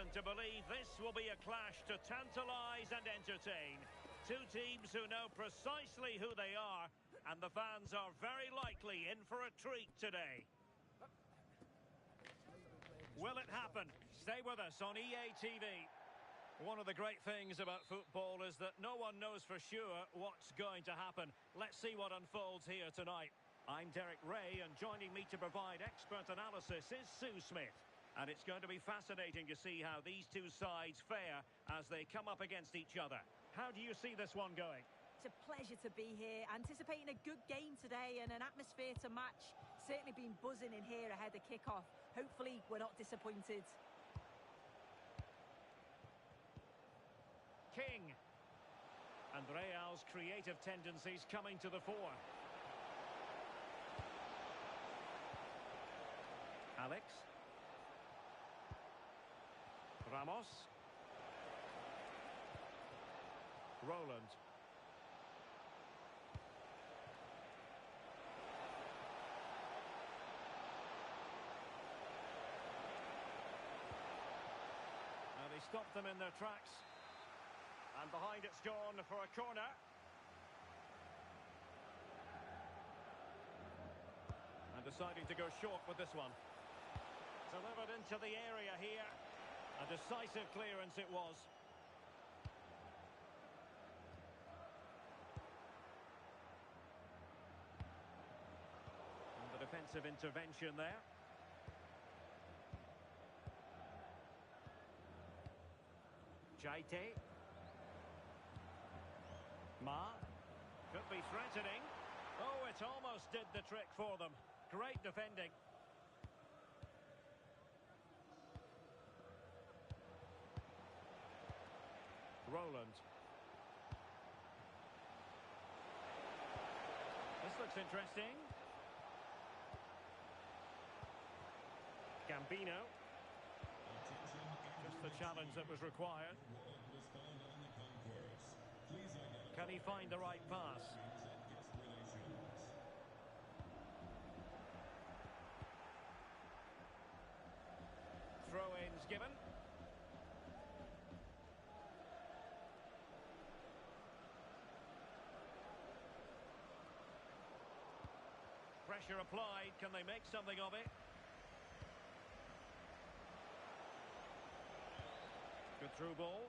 reason to believe this will be a clash to tantalise and entertain. Two teams who know precisely who they are, and the fans are very likely in for a treat today. Will it happen? Stay with us on EA TV. One of the great things about football is that no one knows for sure what's going to happen. Let's see what unfolds here tonight. I'm Derek Ray, and joining me to provide expert analysis is Sue Smith. And it's going to be fascinating to see how these two sides fare as they come up against each other. How do you see this one going? It's a pleasure to be here, anticipating a good game today and an atmosphere to match. Certainly been buzzing in here ahead of kick-off. Hopefully we're not disappointed. King. And Real's creative tendencies coming to the fore. Alex. Ramos. Roland. Now they stopped them in their tracks. And behind it's gone for a corner. And deciding to go short with this one. Delivered into the area here. A decisive clearance it was. And the defensive intervention there. Jaite. Ma. Could be threatening. Oh, it almost did the trick for them. Great defending. Roland. This looks interesting. Gambino. Just the challenge that was required. Can he find the right pass? Throw-ins given. Pressure applied. Can they make something of it? Good through ball.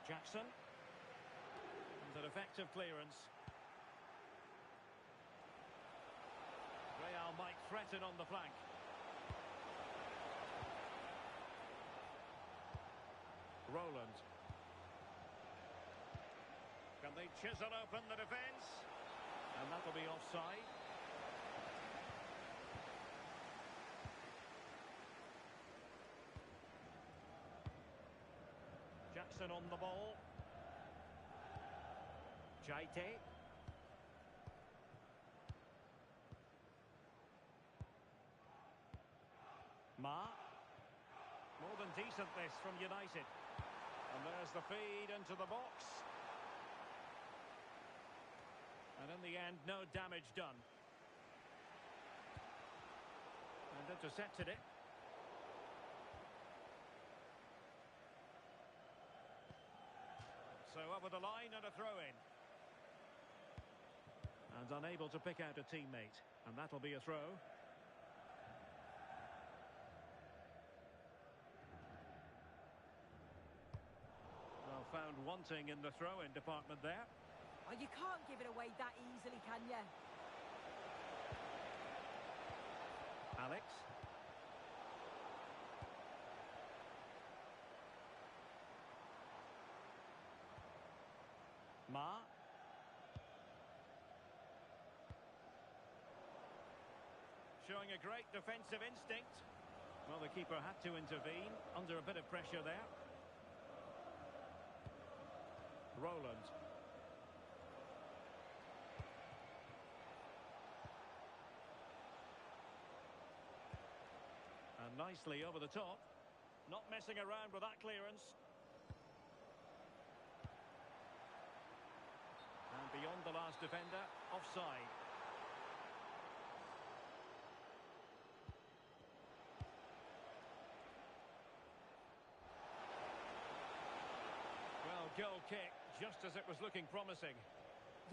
Jackson. And an effective clearance. Real might threaten on the flank. Roland. Can they chisel open the defence? And that'll be offside. Jackson on the ball. Jaite. Ma. More than decent this from United. And there's the feed into the box. And in the end, no damage done. And intercepted it. So over the line and a throw-in. And unable to pick out a teammate. And that'll be a throw. Well, found wanting in the throw-in department there. Oh, you can't give it away that easily, can you? Alex. Ma. Showing a great defensive instinct. Well, the keeper had to intervene under a bit of pressure there. Roland. And nicely over the top. Not messing around with that clearance. And beyond the last defender, offside. Well, goal kick, just as it was looking promising.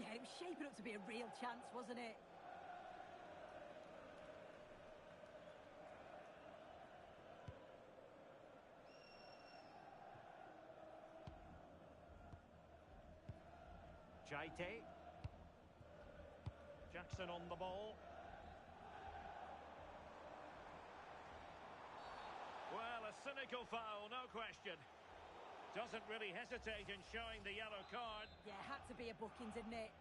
Yeah, it was shaping up to be a real chance, wasn't it? Jaite. Jackson on the ball. Well, a cynical foul, no question. Doesn't really hesitate in showing the yellow card. Yeah, had to be a booking, didn't it?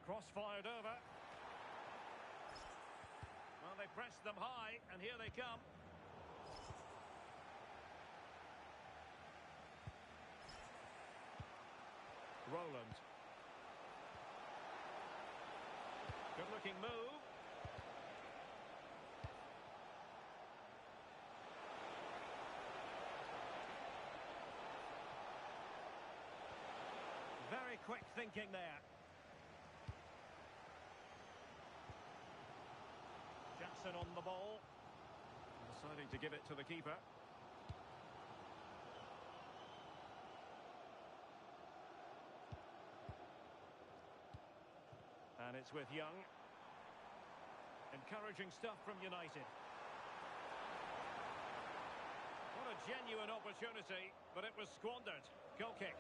Cross fired over. Well, they pressed them high, and here they come. Roland. Good-looking move. Very quick thinking there. Jackson on the ball. Deciding to give it to the keeper. And it's with Young. Encouraging stuff from United. What a genuine opportunity, but it was squandered. Goal kick.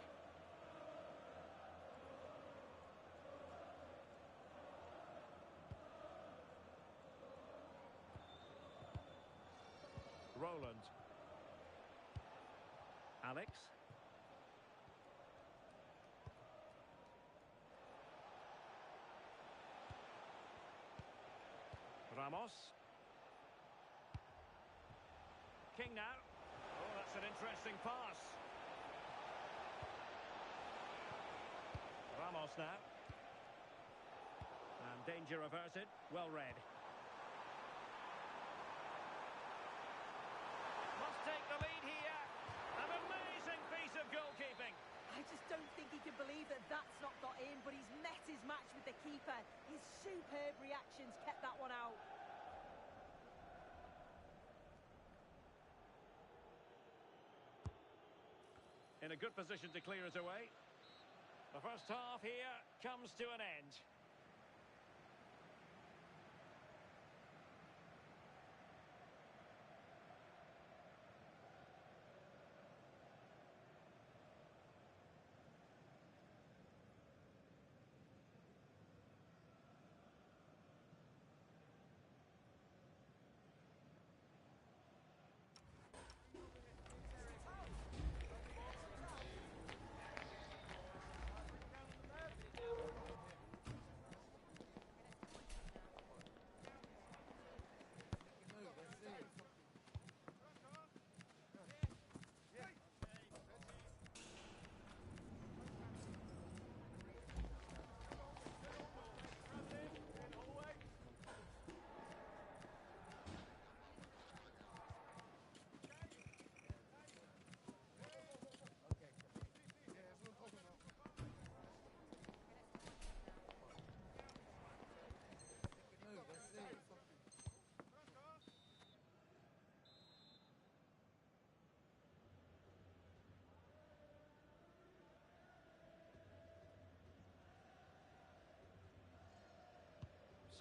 Roland. Alex. Ramos. King now. Oh, that's an interesting pass. Ramos now. And danger averted. Well read. Must take the lead here. An amazing piece of goalkeeping. I just don't think he can believe that that's not got in, but he's met his match with the keeper. His superb reactions kept that one out. In a good position to clear it away. The first half here comes to an end.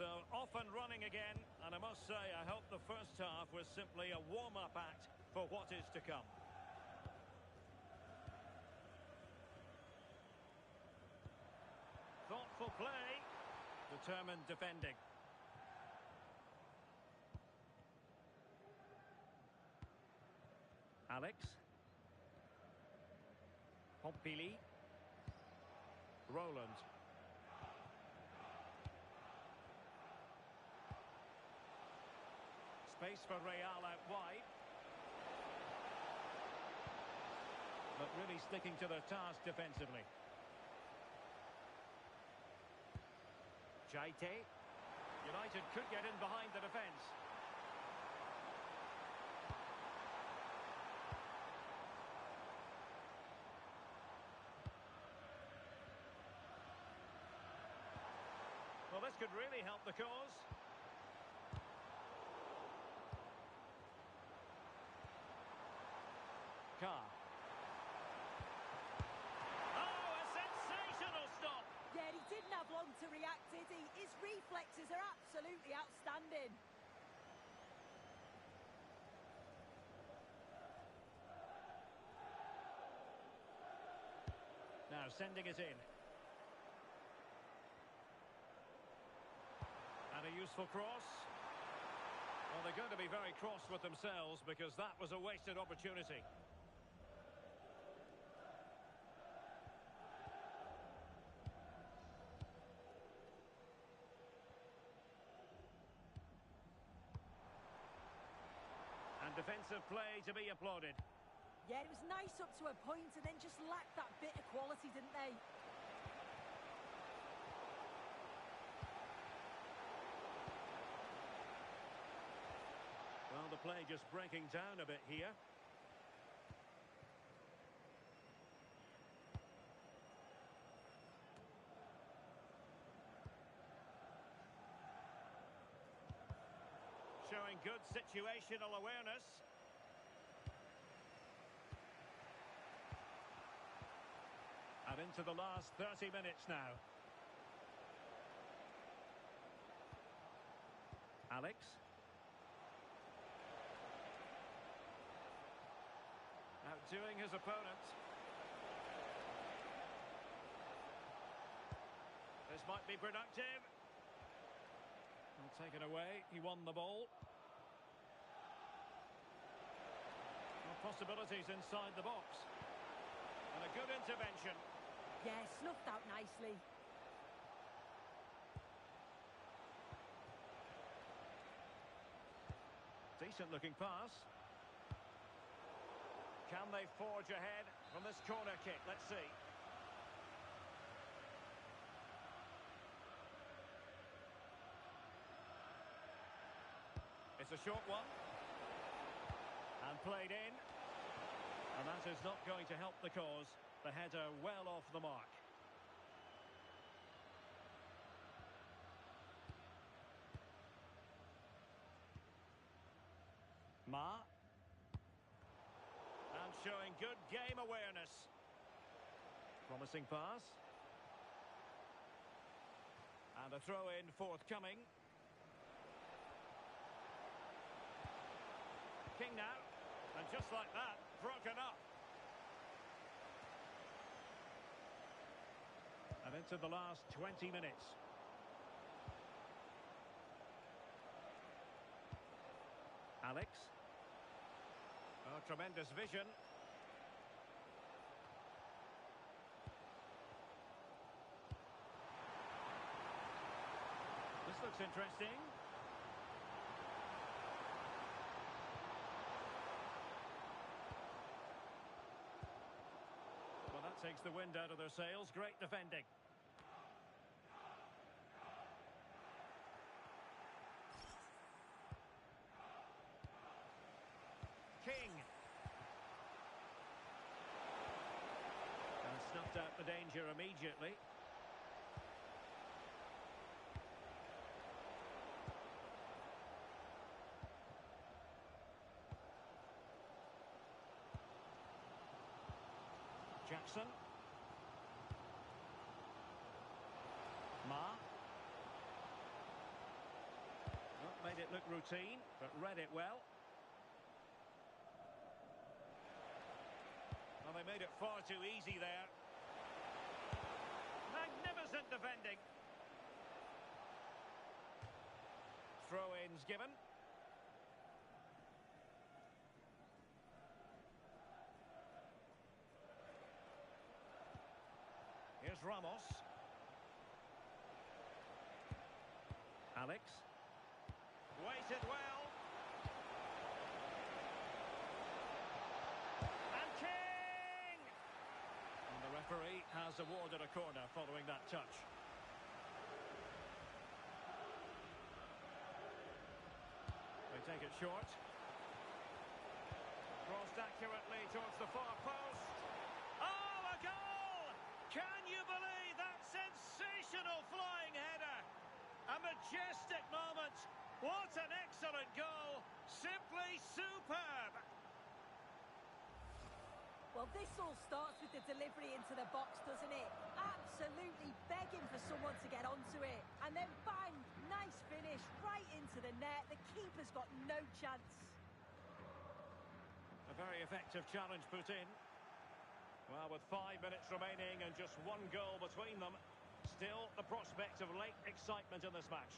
So off and running again, and I must say I hope the first half was simply a warm-up act for what is to come. Thoughtful play, determined defending. Alex. Pompili. Roland. Space for Real out wide. But really sticking to their task defensively. Chaite. United could get in behind the defence. Well, this could really help the cause. Carr. Oh, a sensational stop! Yeah, he didn't have long to react, did he? His reflexes are absolutely outstanding. Now sending it in. And a useful cross. Well, they're going to be very cross with themselves because that was a wasted opportunity. And defensive play to be applauded. Yeah, it was nice up to a point and then just lacked that bit of quality, didn't they? Well, the play just breaking down a bit here. Showing good situational awareness. And into the last 30 minutes now. Alex. Outdoing his opponent. This might be productive. Well, taken away. He won the ball. Well, possibilities inside the box. And a good intervention. Yeah, snuffed out nicely. Decent looking pass. Can they forge ahead from this corner kick? Let's see. It's a short one. And played in. And that is not going to help the cause. The header well off the mark. Ma. And showing good game awareness. Promising pass. And a throw-in forthcoming. King now. And just like that, broken up. And into the last 20 minutes. Alex. Oh, tremendous vision. This looks interesting. Well, that takes the wind out of their sails. Great defending. King. And snuffed out the danger immediately. Jackson. Ma. Well, made it look routine, but read it well. Well, they made it far too easy there. Magnificent defending. Throw-ins given. Here's Ramos. Alex. Waited well. And King! And the referee has awarded a corner following that touch. take it short. Crossed accurately towards the far post. Oh, a goal! Can you believe that sensational flying header? A majestic moment. What an excellent goal. Simply superb. Well, this all starts with the delivery into the box, doesn't it? Absolutely begging for someone to get onto it. And then bang, nice finish right into the net. The keeper's got no chance. A very effective challenge put in. Well, with 5 minutes remaining and just one goal between them, still the prospect of late excitement in this match.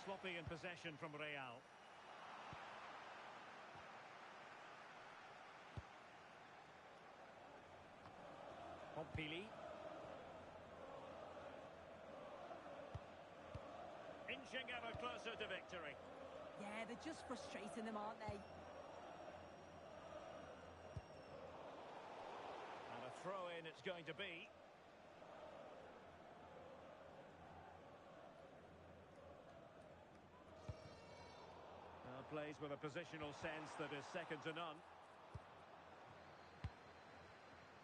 Sloppy in possession from Real. Pompili. Inching ever closer to victory. Yeah, they're just frustrating them, aren't they? And a throw-in it's going to be. Plays with a positional sense that is second to none.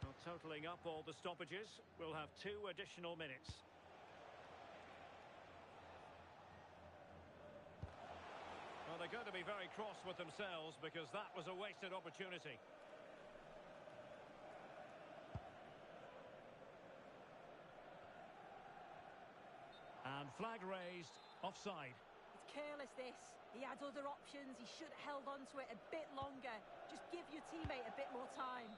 Well, totalling up all the stoppages, we'll have 2 additional minutes. Well, they're going to be very cross with themselves because that was a wasted opportunity. And flag raised, offside. It's careless, this. He had other options. He should have held on to it a bit longer. Just give your teammate a bit more time.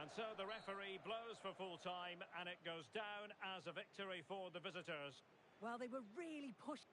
And so the referee blows for full time, and it goes down as a victory for the visitors. Well, they were really pushed.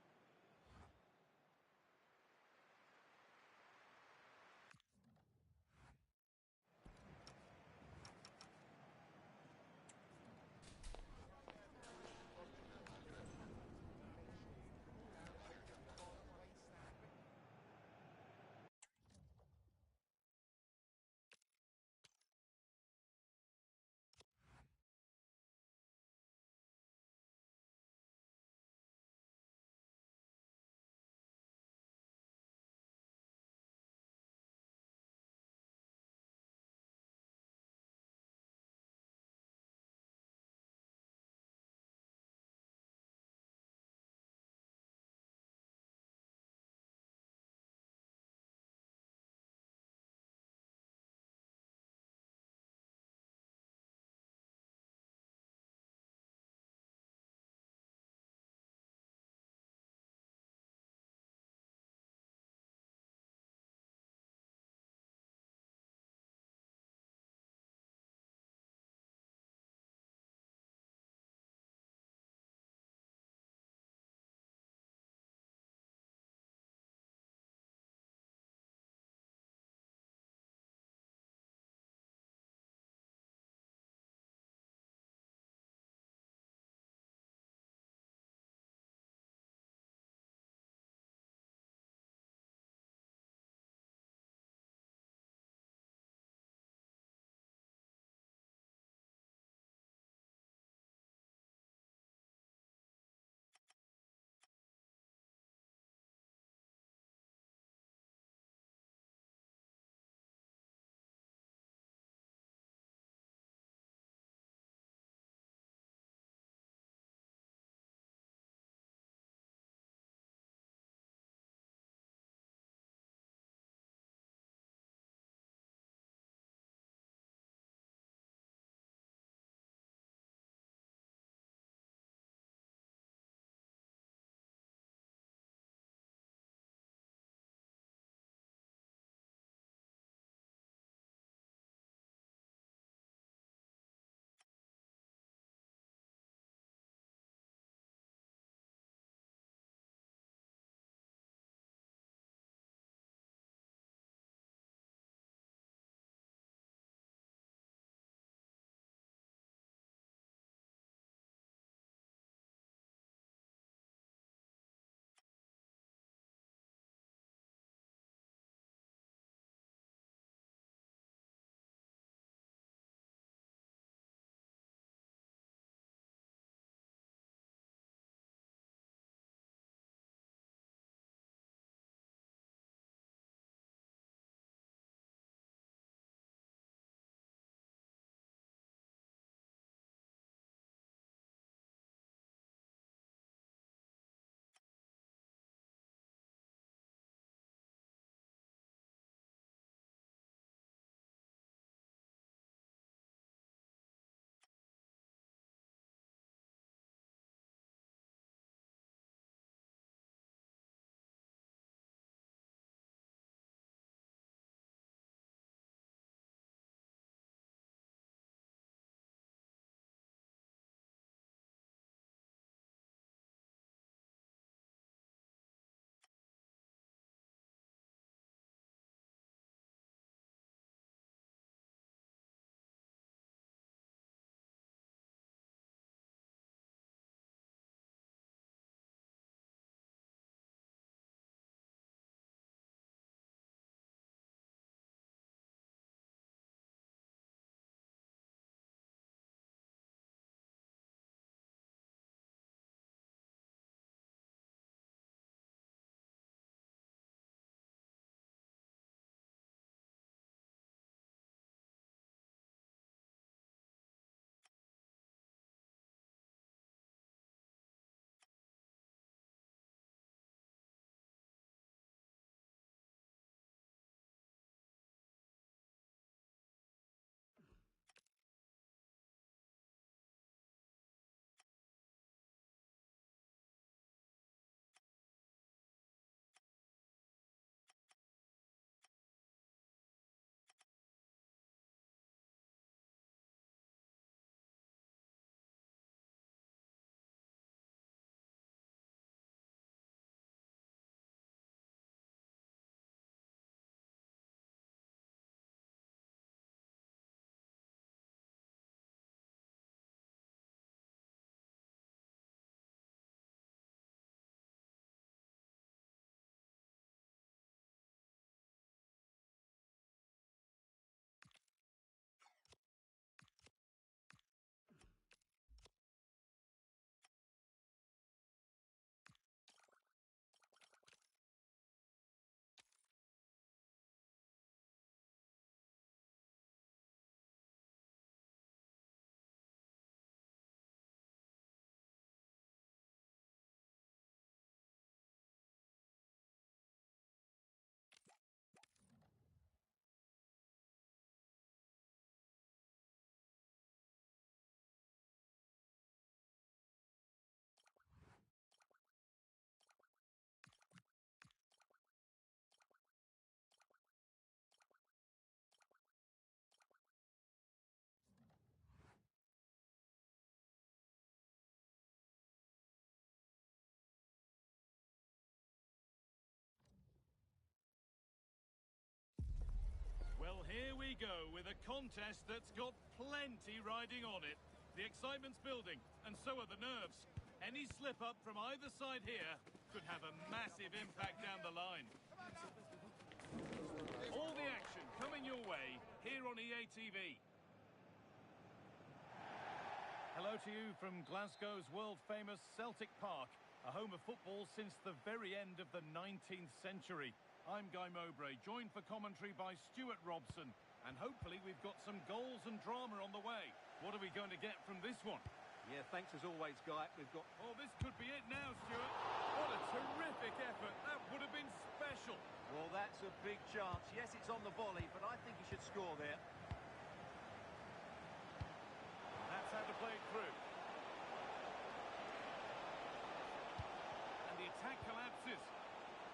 here we go with a contest that's got plenty riding on it. The excitement's building, and so are the nerves. Any slip-up from either side here could have a massive impact down the line. All the action coming your way here on EA TV. Hello to you from Glasgow's world-famous Celtic Park, a home of football since the very end of the 19th century. I'm Guy Mowbray, joined for commentary by Stuart Robson, and hopefully we've got some goals and drama on the way. What are we going to get from this one? Yeah, thanks as always, Guy. We've got... Oh, this could be it now, Stuart. What a terrific effort. That would have been special. Well, that's a big chance. Yes, it's on the volley, but I think he should score there. That's how to play it through. And the attack collapses.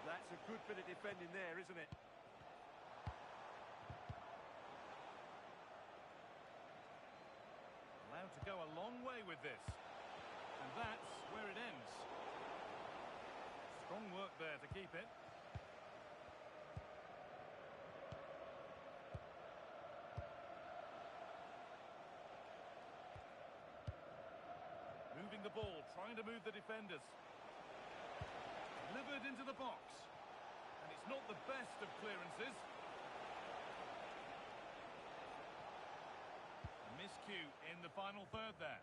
That's a good bit of defending there, isn't it? Allowed to go a long way with this. And that's where it ends. Strong work there to keep it. Moving the ball, trying to move the defenders. Delivered into the box. And it's not the best of clearances. A miscue in the final third there.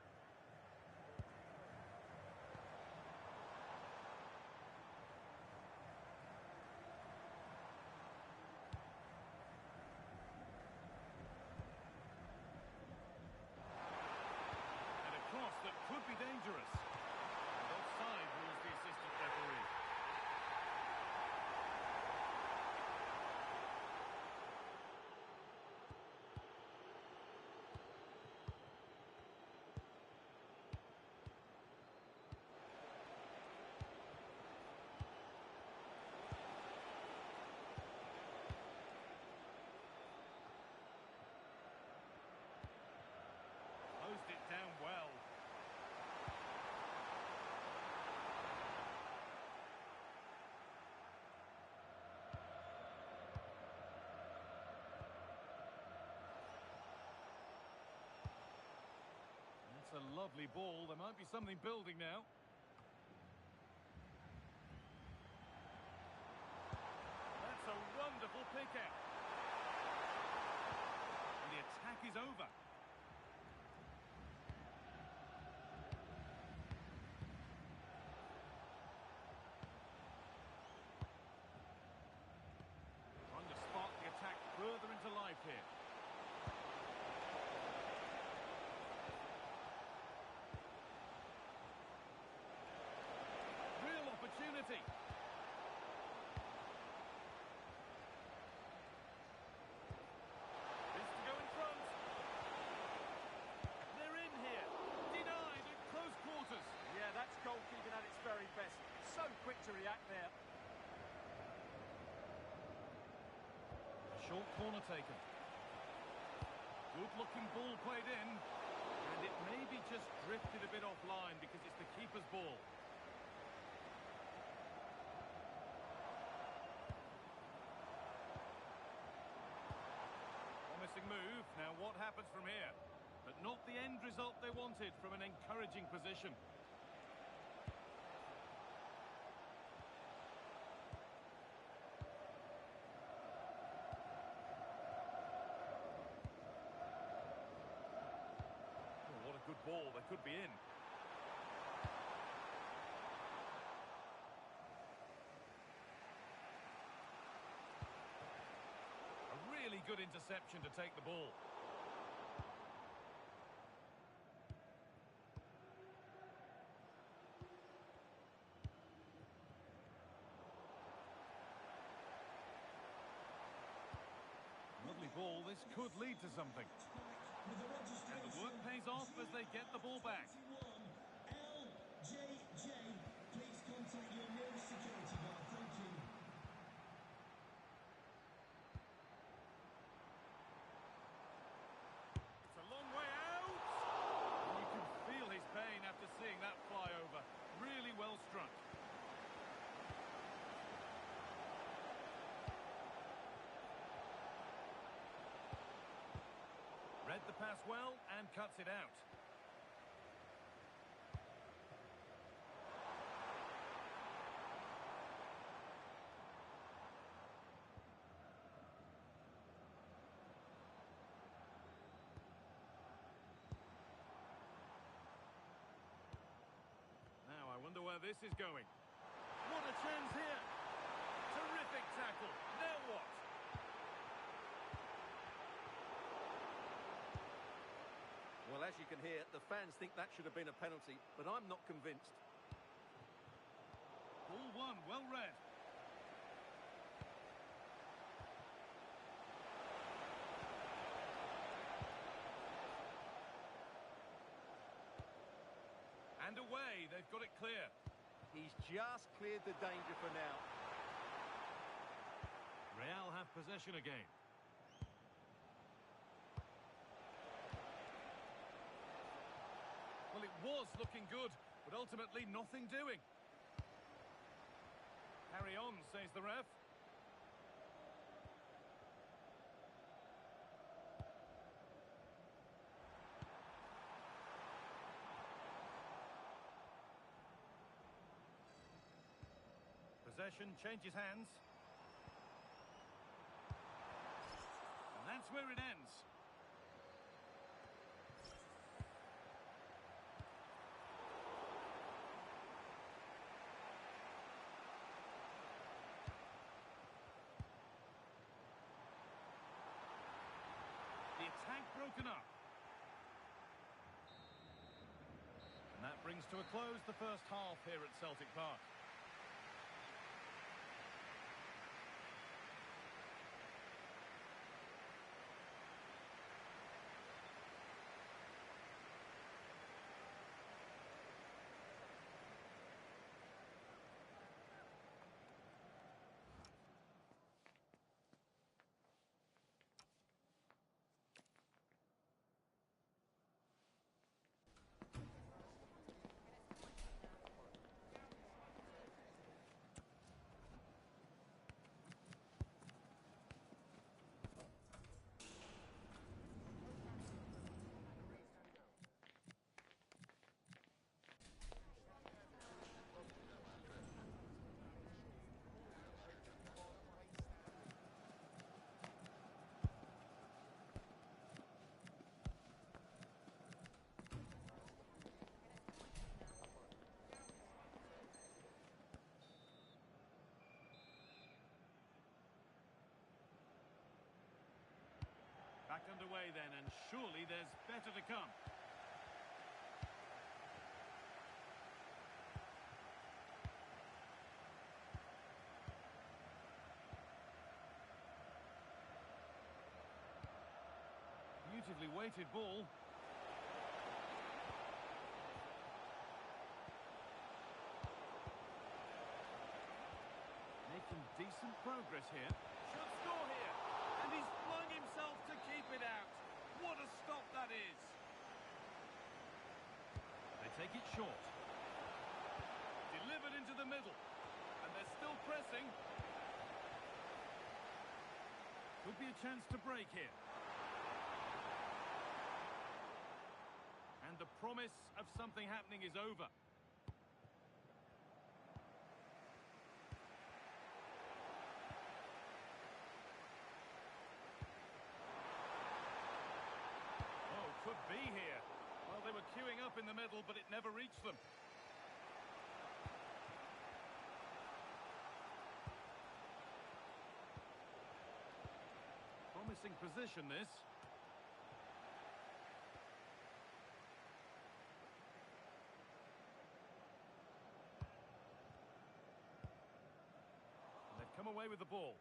And a cross that could be dangerous. And offside rules the assistant referee. Closed it down well. That's a lovely ball. There might be something building now. That's a wonderful pick out. And the attack is over. Trying to spark the attack further into life here. Real opportunity. This to go in front. They're in here. Denied at close quarters. Yeah, that's goalkeeping at its very best. So quick to react there. A short corner taken. Good looking ball played in. And it maybe just drifted a bit offline because it's the keeper's ball. Promising move. Now what happens from here? But not the end result they wanted from an encouraging position. Oh, what a good ball. They could be in. A really good interception to take the ball. Lovely ball. This could lead to something. And the work pays off as they get the ball back. LJJ, please contact your nearest security guard. Thank you. It's a long way out. And you can feel his pain after seeing that fly over. Really well struck. pass well and cuts it out. Now, I wonder where this is going. What a chance here! Terrific tackle. Now what? Well, as you can hear, the fans think that should have been a penalty, but I'm not convinced. Ball one, well read. And away, they've got it clear. He's just cleared the danger for now. Real have possession again. Well, it was looking good, but ultimately nothing doing. Carry on, says the ref. Possession changes hands. And that's where it ends. The attack broken up. And that brings to a close the first half here at Celtic Park. Back underway then, and surely there's better to come. Beautifully weighted ball. Making decent progress here. Should score here. And he's flung himself to keep it out. What a stop that is. They take it short. Delivered into the middle. And they're still pressing. Could be a chance to break here. And the promise of something happening is over. Could be here. Well, they were queuing up in the middle, but it never reached them. Promising position, this. They've come away with the ball.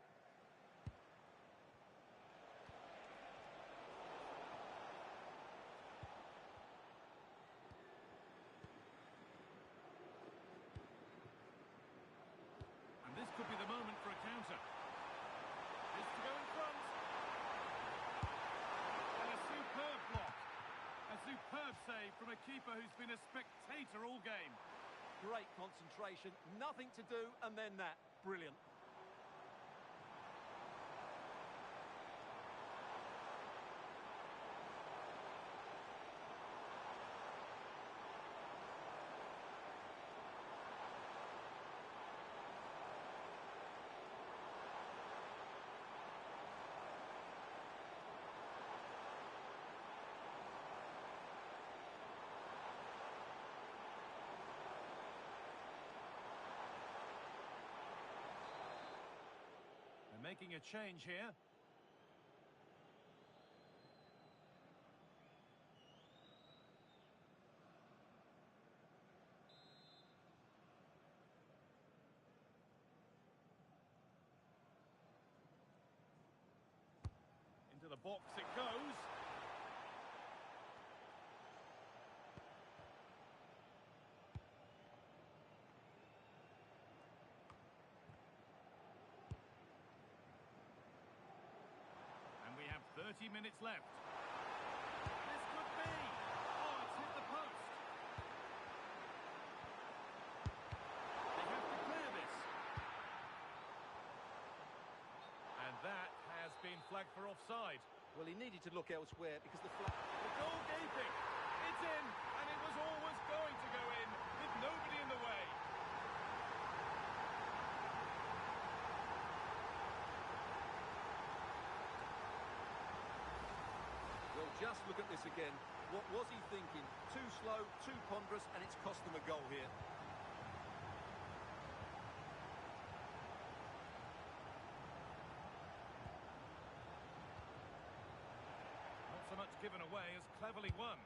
This could be the moment for a counter. Is to go in front. And a superb block. A superb save from a keeper who's been a spectator all game. Great concentration, nothing to do, and then that. Brilliant. making a change here. Into the box it goes. And we have 30 minutes left. This could be. Oh, it's hit the post. They have to clear this. And that has been flagged for offside. Well, he needed to look elsewhere because the flag... The goal gaping. It's in, and it was always going to go in with nobody in the way. Well, just look at this again. What was he thinking? Too slow, too ponderous, and it's cost them a goal here. Not so much given away as cleverly won.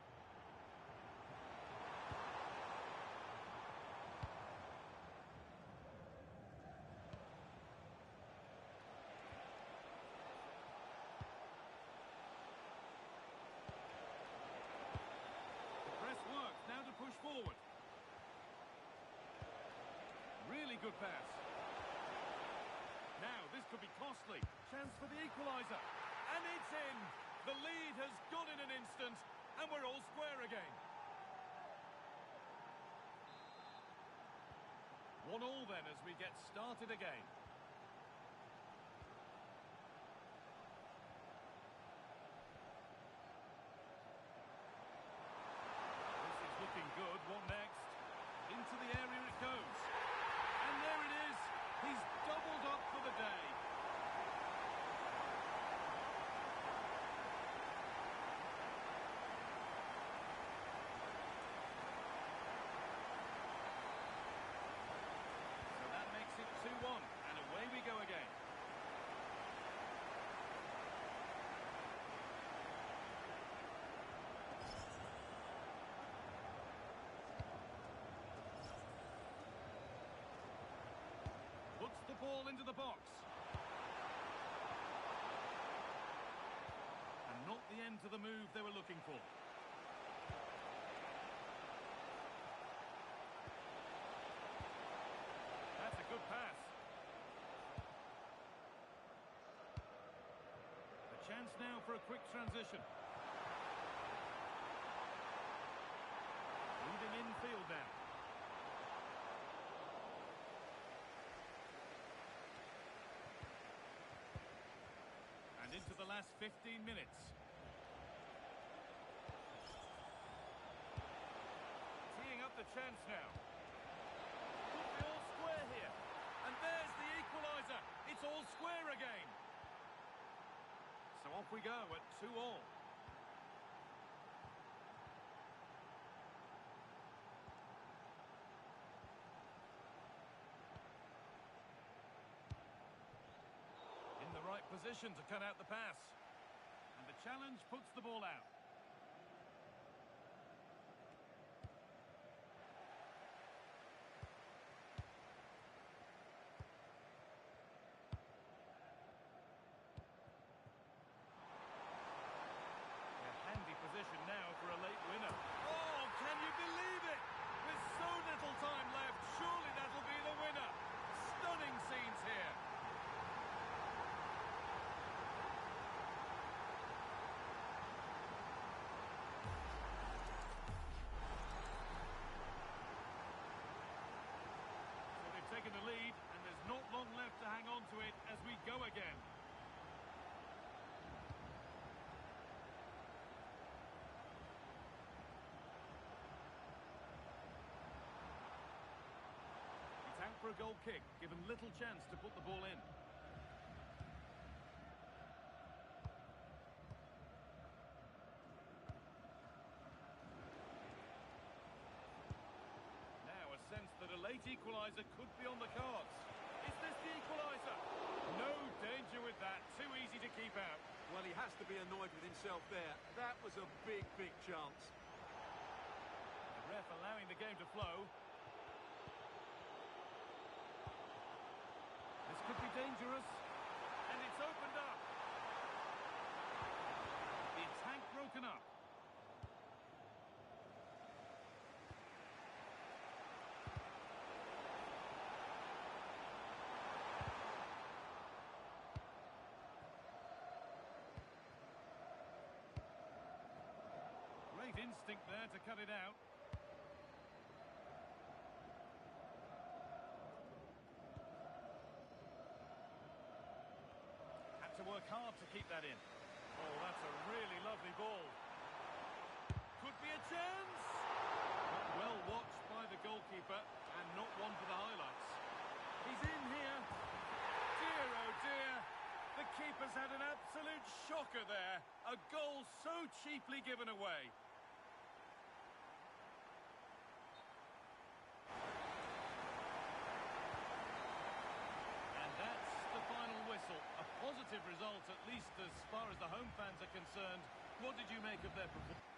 The press works, now to push forward. Really good pass. Now, this could be costly. Chance for the equaliser. And it's in. The lead has gone in an instant, and we're all square again. 1-1 then as we get started again. This is looking good. What next? Into the area it goes. And there it is. He's doubled up for the day. So that makes it 2-1, and away we go again. Puts the ball into the box. And not the end to the move they were looking for. That's a good pass. A chance now for a quick transition. Leading infield now. And into the last 15 minutes. Teeing up the chance now. Could be all square here. And there's the equaliser. It's all square again. So off we go at 2-2. In the right position to cut out the pass. And the challenge puts the ball out. A handy position now for a late winner. Oh, can you believe it? With so little time left, surely that'll be the winner. Stunning scenes here. So they've taken the lead, and there's not long left to hang on to it as we go again. It's out for a goal kick, given little chance to put the ball in. Now a sense that a late equaliser could be on the cards. Is this the equaliser? No danger with that. Too easy to keep out. Well, he has to be annoyed with himself there. That was a big, big chance. The ref allowing the game to flow. This could be dangerous. And it's opened up. The attack broken up. Great instinct there to cut it out. Had to work hard to keep that in. Oh, that's a really lovely ball. Could be a chance. But well watched by the goalkeeper and not one for the highlights. He's in here. Dear, oh dear. The keeper's had an absolute shocker there. A goal so cheaply given away. And that's the final whistle. A positive result, at least as far as the home fans are concerned. What did you make of their performance?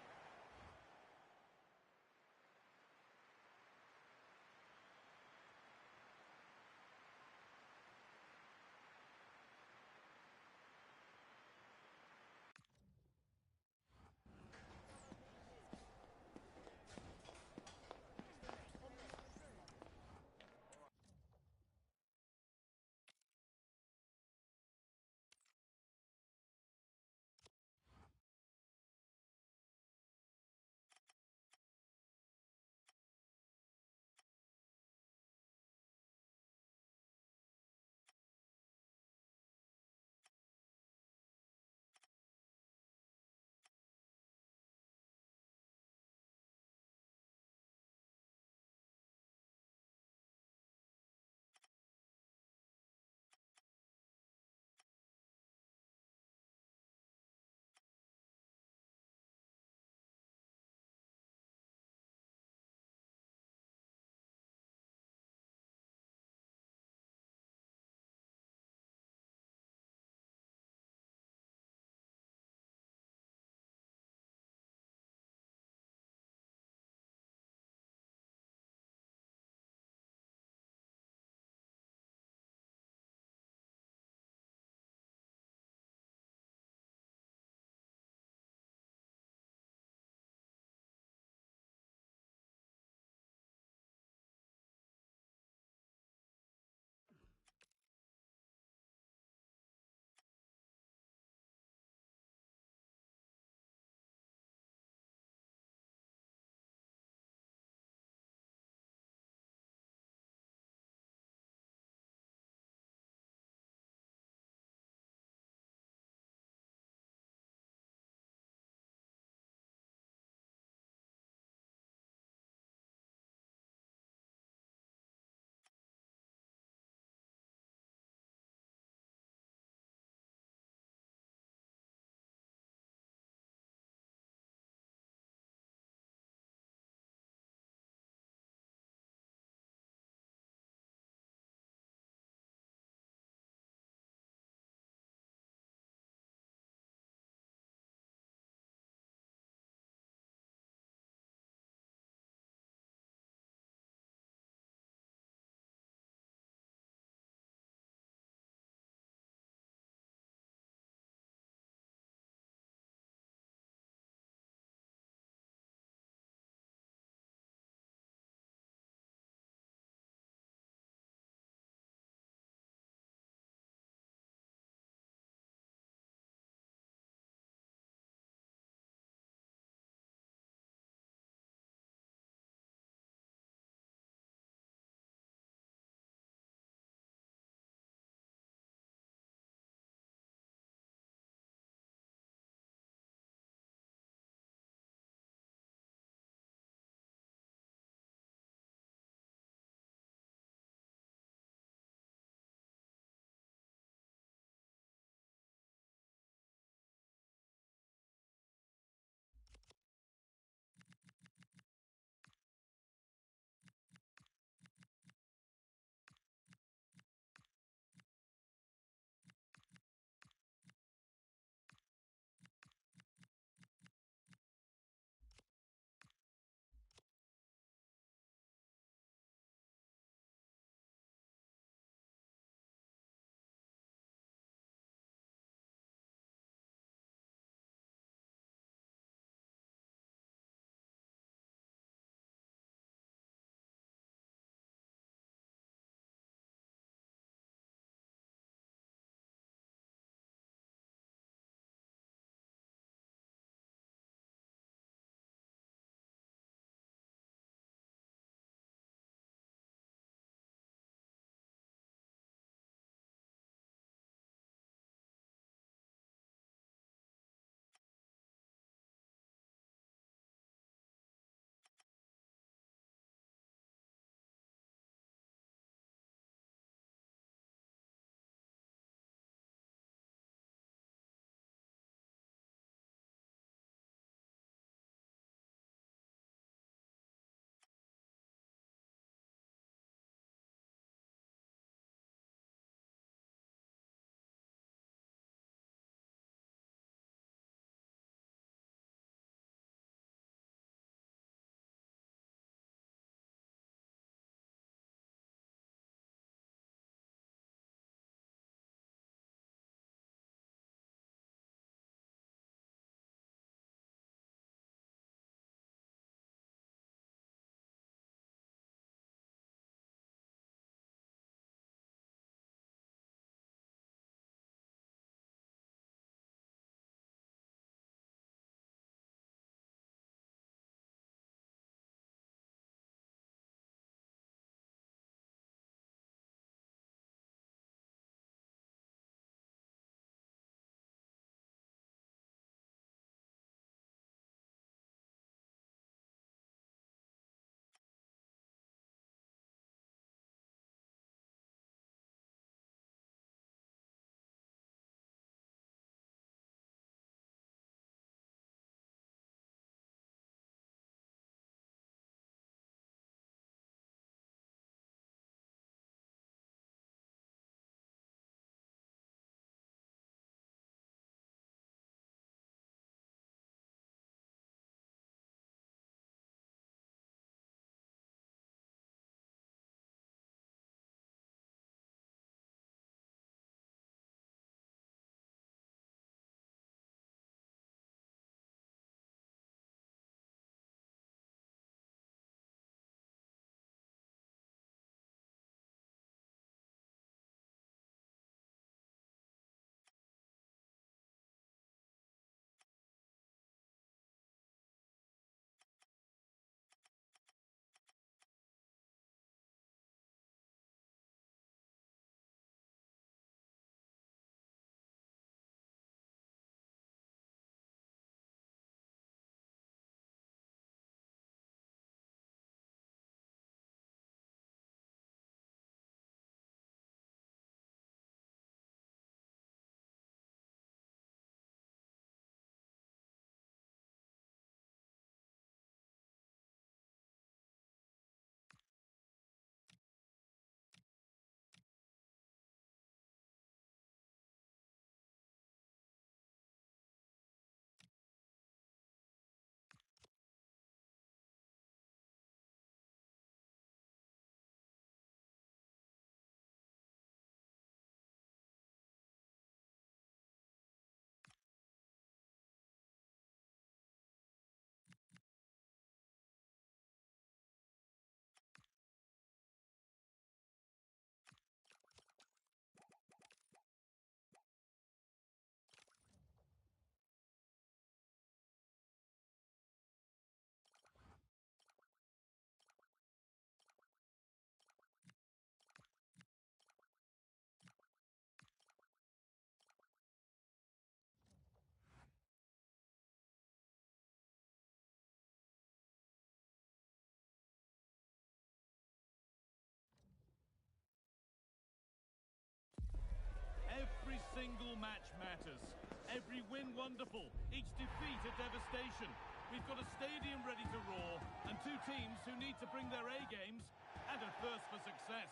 match matters. Every win wonderful, each defeat a devastation. We've got a stadium ready to roar, and two teams who need to bring their A-games and a thirst for success.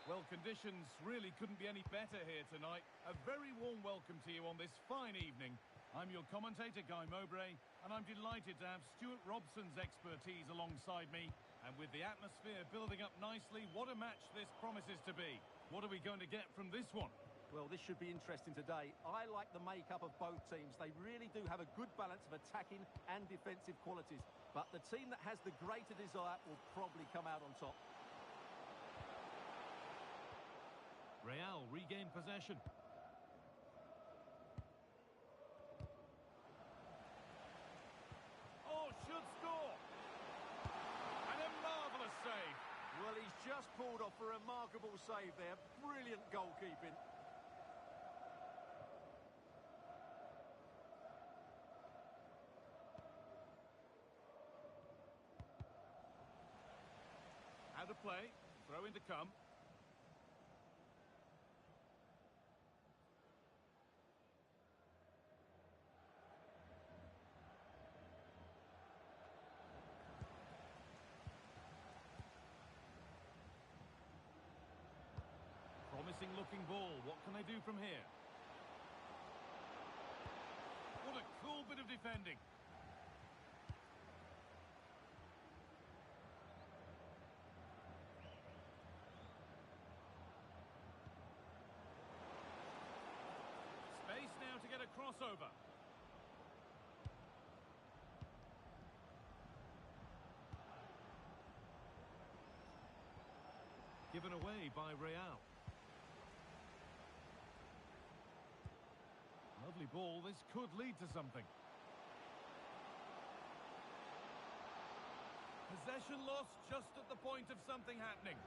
Well, conditions really couldn't be any better here tonight. A very warm welcome to you on this fine evening. I'm your commentator, Guy Mowbray, and I'm delighted to have Stuart Robson's expertise alongside me. And with the atmosphere building up nicely, what a match this promises to be. What are we going to get from this one? Well, this should be interesting today. I like the makeup of both teams. They really do have a good balance of attacking and defensive qualities. But the team that has the greater desire will probably come out on top. Real regain possession. Oh, should score! And a marvellous save. Well, he's just pulled off a remarkable save there. Brilliant goalkeeping. Out of play. Throw in to come. Promising looking ball. What can they do from here? What a cool bit of defending. Space now to get a crossover. Given away by Real. Lovely ball. This could lead to something. Possession lost just at the point of something happening.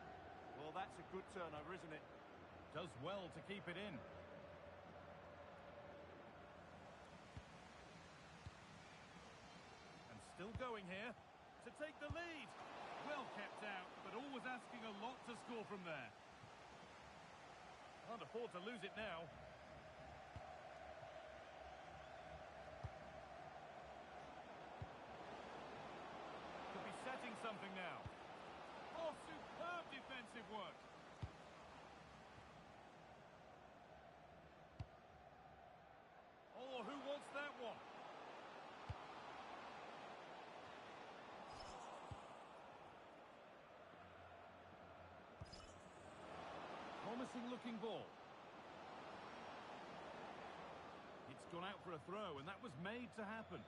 Well, that's a good turnover, isn't it? Does well to keep it in. And still going here to take the lead. Well kept out, but always asking a lot to score from there. Can't afford to lose it now. Could be setting something now. Oh, superb defensive work. Oh, who wants that one? Promising looking ball. It's gone out for a throw, and that was made to happen.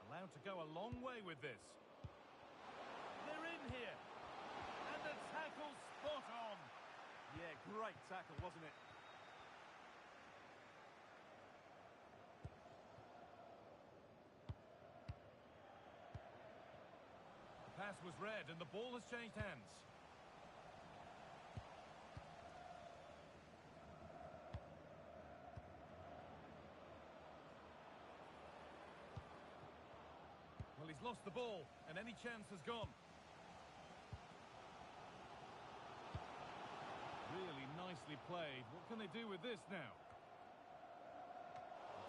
Allowed to go a long way with this. They're in here. And the tackle spot on. Yeah, great tackle, wasn't it? The pass was read and the ball has changed hands. Well, he's lost the ball and any chance has gone. Really nicely played. What can they do with this now?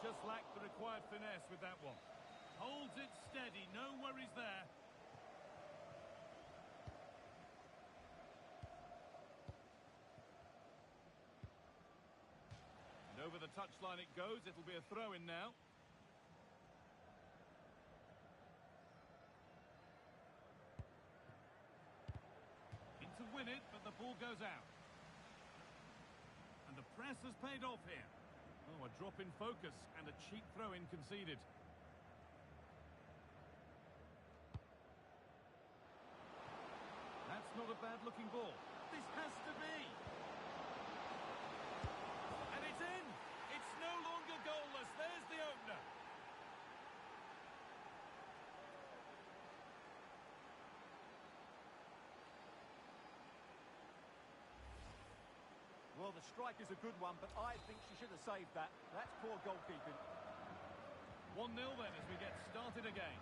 Just lacked the required finesse with that one. Holds it steady, no worries there. And over the touchline it goes. It'll be a throw-in now. In to win it, but the ball goes out. And the press has paid off here. Oh, a drop in focus and a cheap throw-in conceded. That's not a bad-looking ball. This has to be. And it's in. It's no longer goalless. There's the opener. Well, the strike is a good one, but I think she should have saved that. That's poor goalkeeping. 1-0 then as we get started again.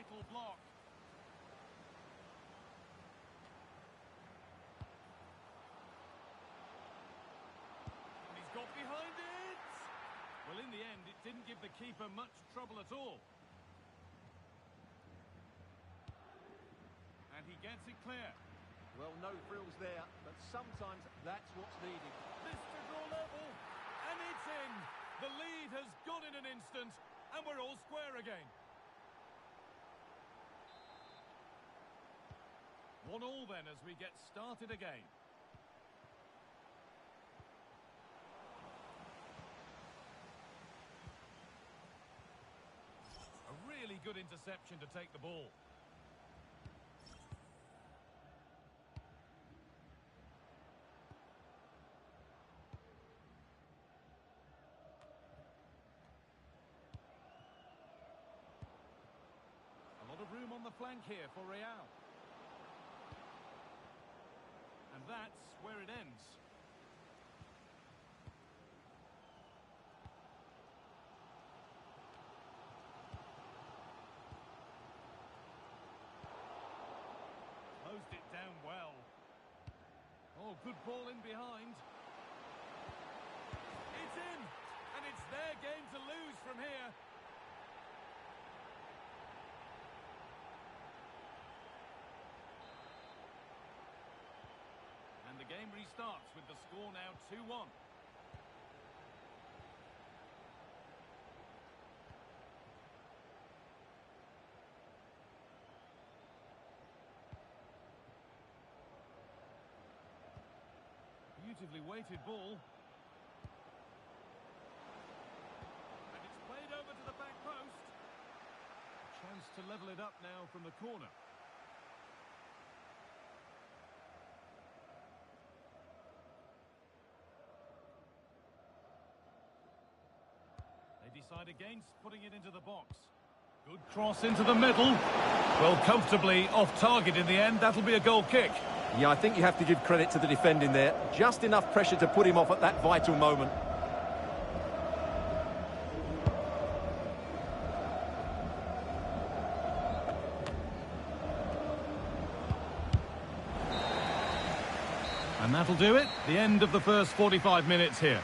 vital block. And he's got behind it! Well, in the end, it didn't give the keeper much trouble at all. And he gets it clear. Well, no frills there, but sometimes that's what's needed. This to draw level, and it's in. The lead has gone in an instant, and we're all square again. 1-1 then as we get started again. A really good interception to take the ball. A lot of room on the flank here for Real. And that's where it ends. Closed it down well. Oh, good ball in behind. It's in! And it's their game to lose from here. And the game restarts with the score now 2-1. Beautifully weighted ball. And it's played over to the back post. Chance to level it up now from the corner. They decide against putting it into the box. Good cross into the middle. Well, comfortably off target in the end. That'll be a goal kick. Yeah, I think you have to give credit to the defending there. Just enough pressure to put him off at that vital moment. And that'll do it. The end of the first 45 minutes here.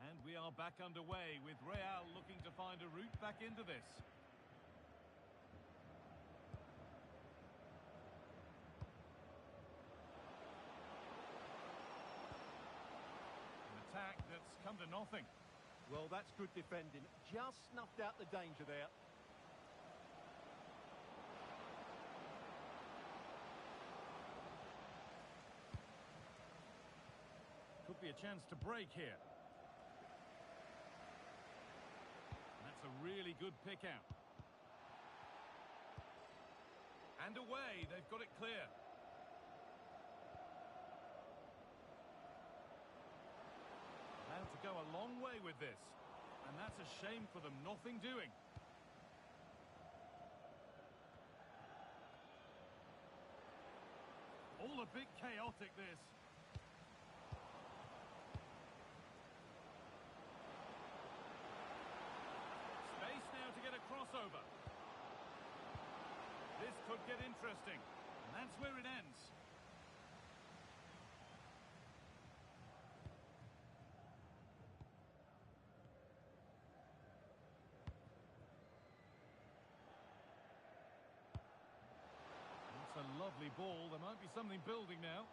And we are back underway with Real looking to find a route back into this. An attack that's come to nothing. Well, that's good defending. Just snuffed out the danger there. Could be a chance to break here. That's a really good pick out. And away, they've got it clear. Allowed to go a long way with this. And that's a shame for them, nothing doing. All a bit chaotic, this. Space now to get a crossover. This could get interesting. And that's where it ends. Lovely ball. There might be something building now.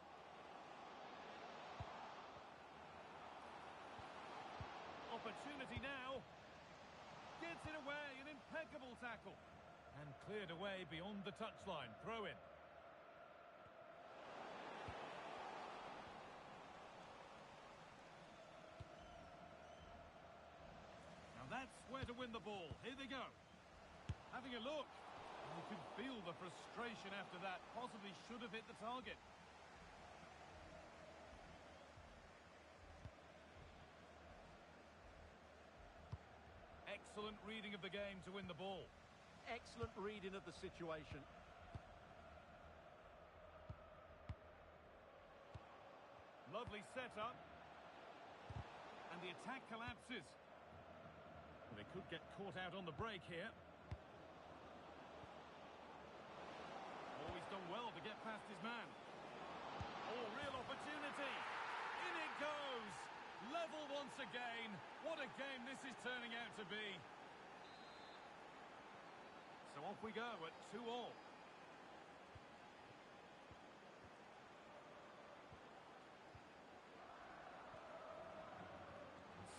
Opportunity now. Gets it away. An impeccable tackle. And cleared away beyond the touchline. Throw in. Now that's where to win the ball. Here they go. Having a look. You can feel the frustration after that. Possibly should have hit the target. Excellent reading of the game to win the ball. Excellent reading of the situation. Lovely setup. And the attack collapses. Well, they could get caught out on the break here. Always done well to get past his man. Oh, real opportunity. In it goes. Level once again. What a game this is turning out to be. So off we go at 2-2.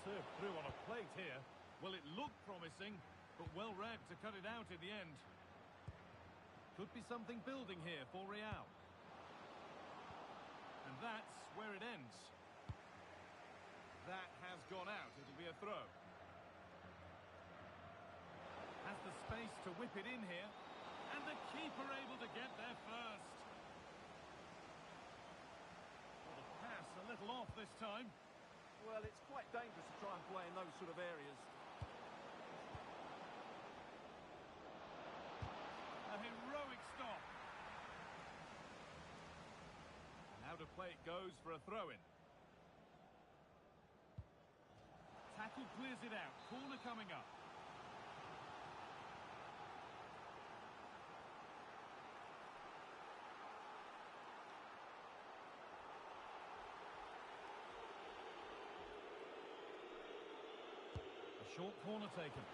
Served through on a plate here. Well, it looked promising, but well read to cut it out in the end. Could be something building here for Real. And that's where it ends. That has gone out. It'll be a throw. Has the space to whip it in here. And the keeper able to get there first. Well, the pass a little off this time. Well, it's quite dangerous to try and play in those sort of areas. A heroic stop. Now to play it goes for a throw-in. Tackle clears it out. Corner coming up. A short corner taken.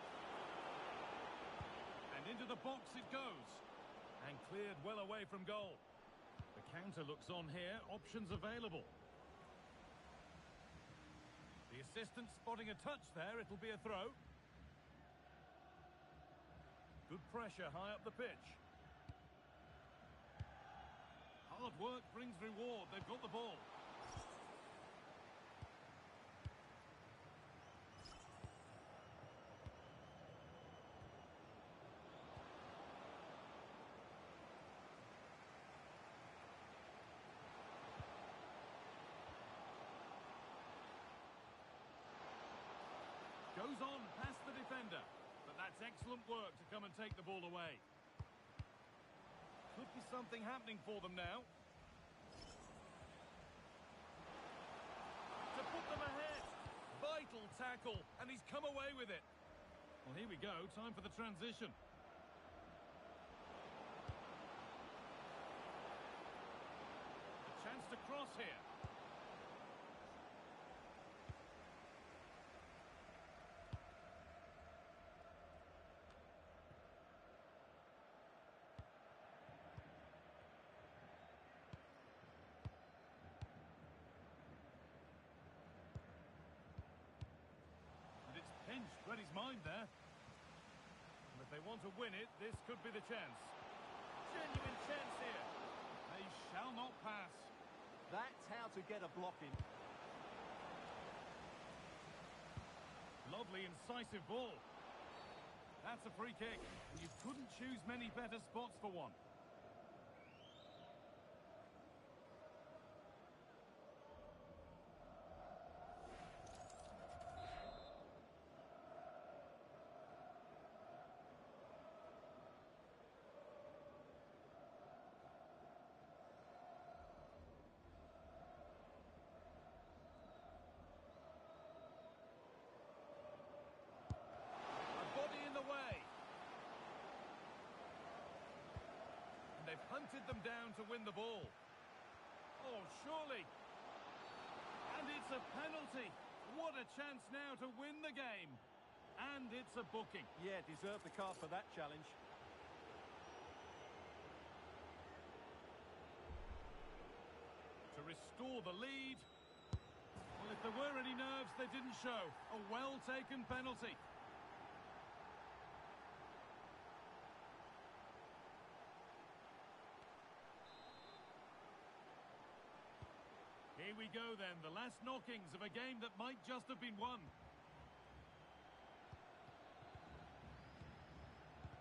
And into the box it goes. And cleared well away from goal. The counter looks on here. Options available. The assistant spotting a touch there. It'll be a throw. Good pressure high up the pitch. Hard work brings reward. They've got the ball. Goes on past the defender. But that's excellent work to come and take the ball away. Could be something happening for them now. To put them ahead. Vital tackle. And he's come away with it. Well, here we go. Time for the transition. A chance to cross here. Pinched, read his mind there. And if they want to win it, this could be the chance. Genuine chance here. They shall not pass. That's how to get a block in. Lovely, incisive ball. That's a free kick. You couldn't choose many better spots for one. They've hunted them down to win the ball. Oh, surely. And it's a penalty. What a chance now to win the game. And it's a booking. Yeah, deserved the card for that challenge. restore the lead. Well, if there were any nerves, they didn't show. A well-taken penalty. Here we go then, the last knockings of a game that might just have been won.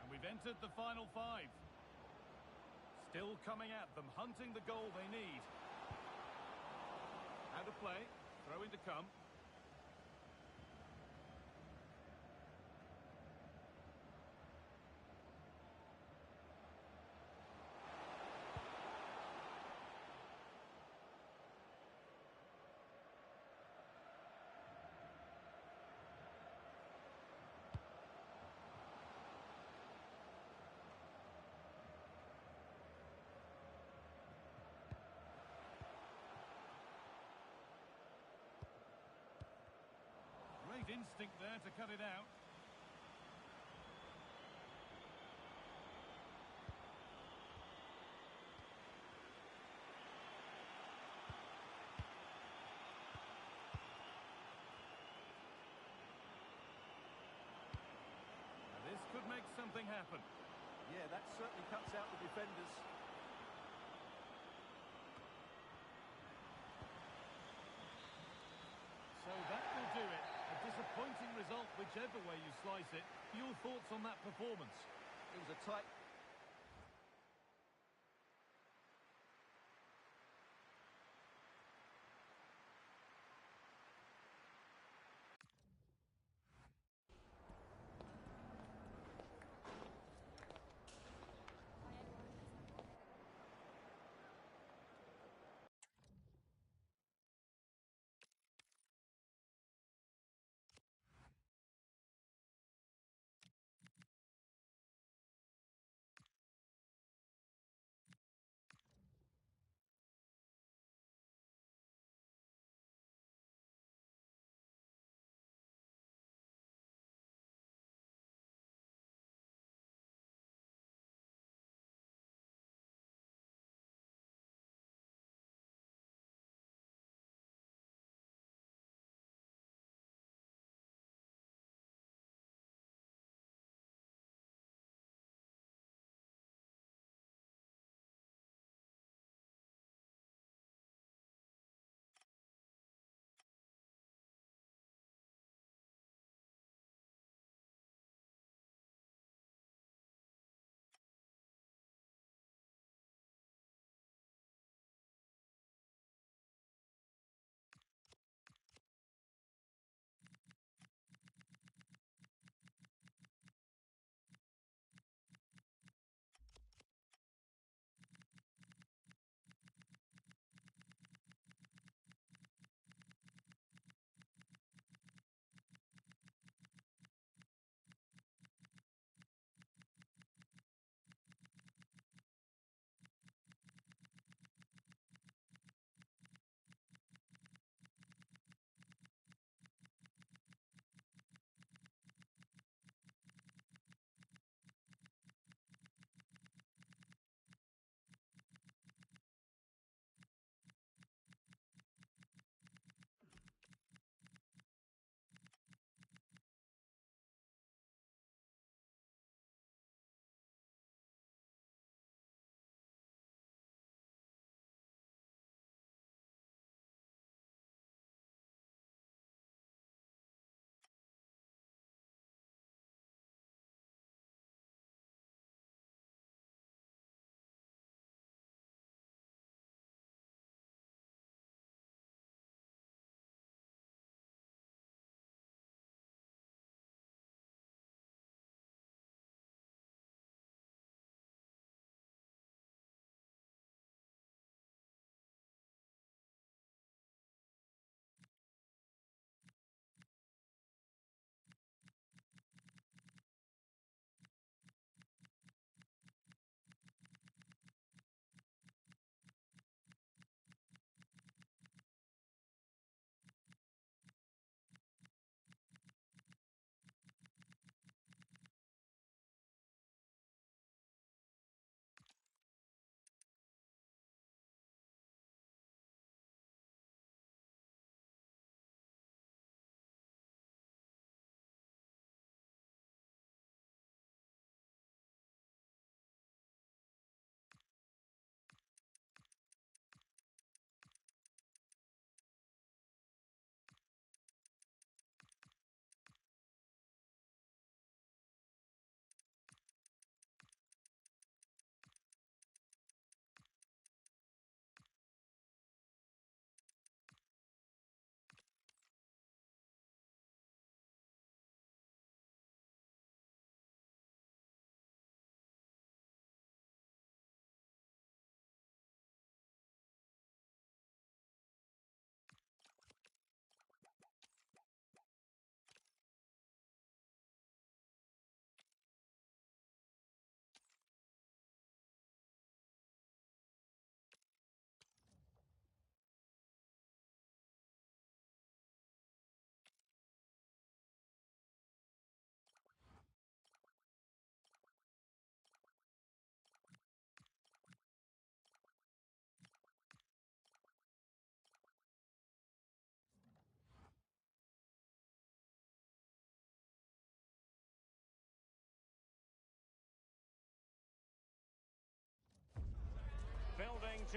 And we've entered the final five. Still coming at them, hunting the goal they need. Out of play, throw in to come. Great instinct there to cut it out. And this could make something happen. Yeah, that certainly cuts out the defenders. So that will do it. A disappointing result, whichever way you slice it. Your thoughts on that performance? It was a tight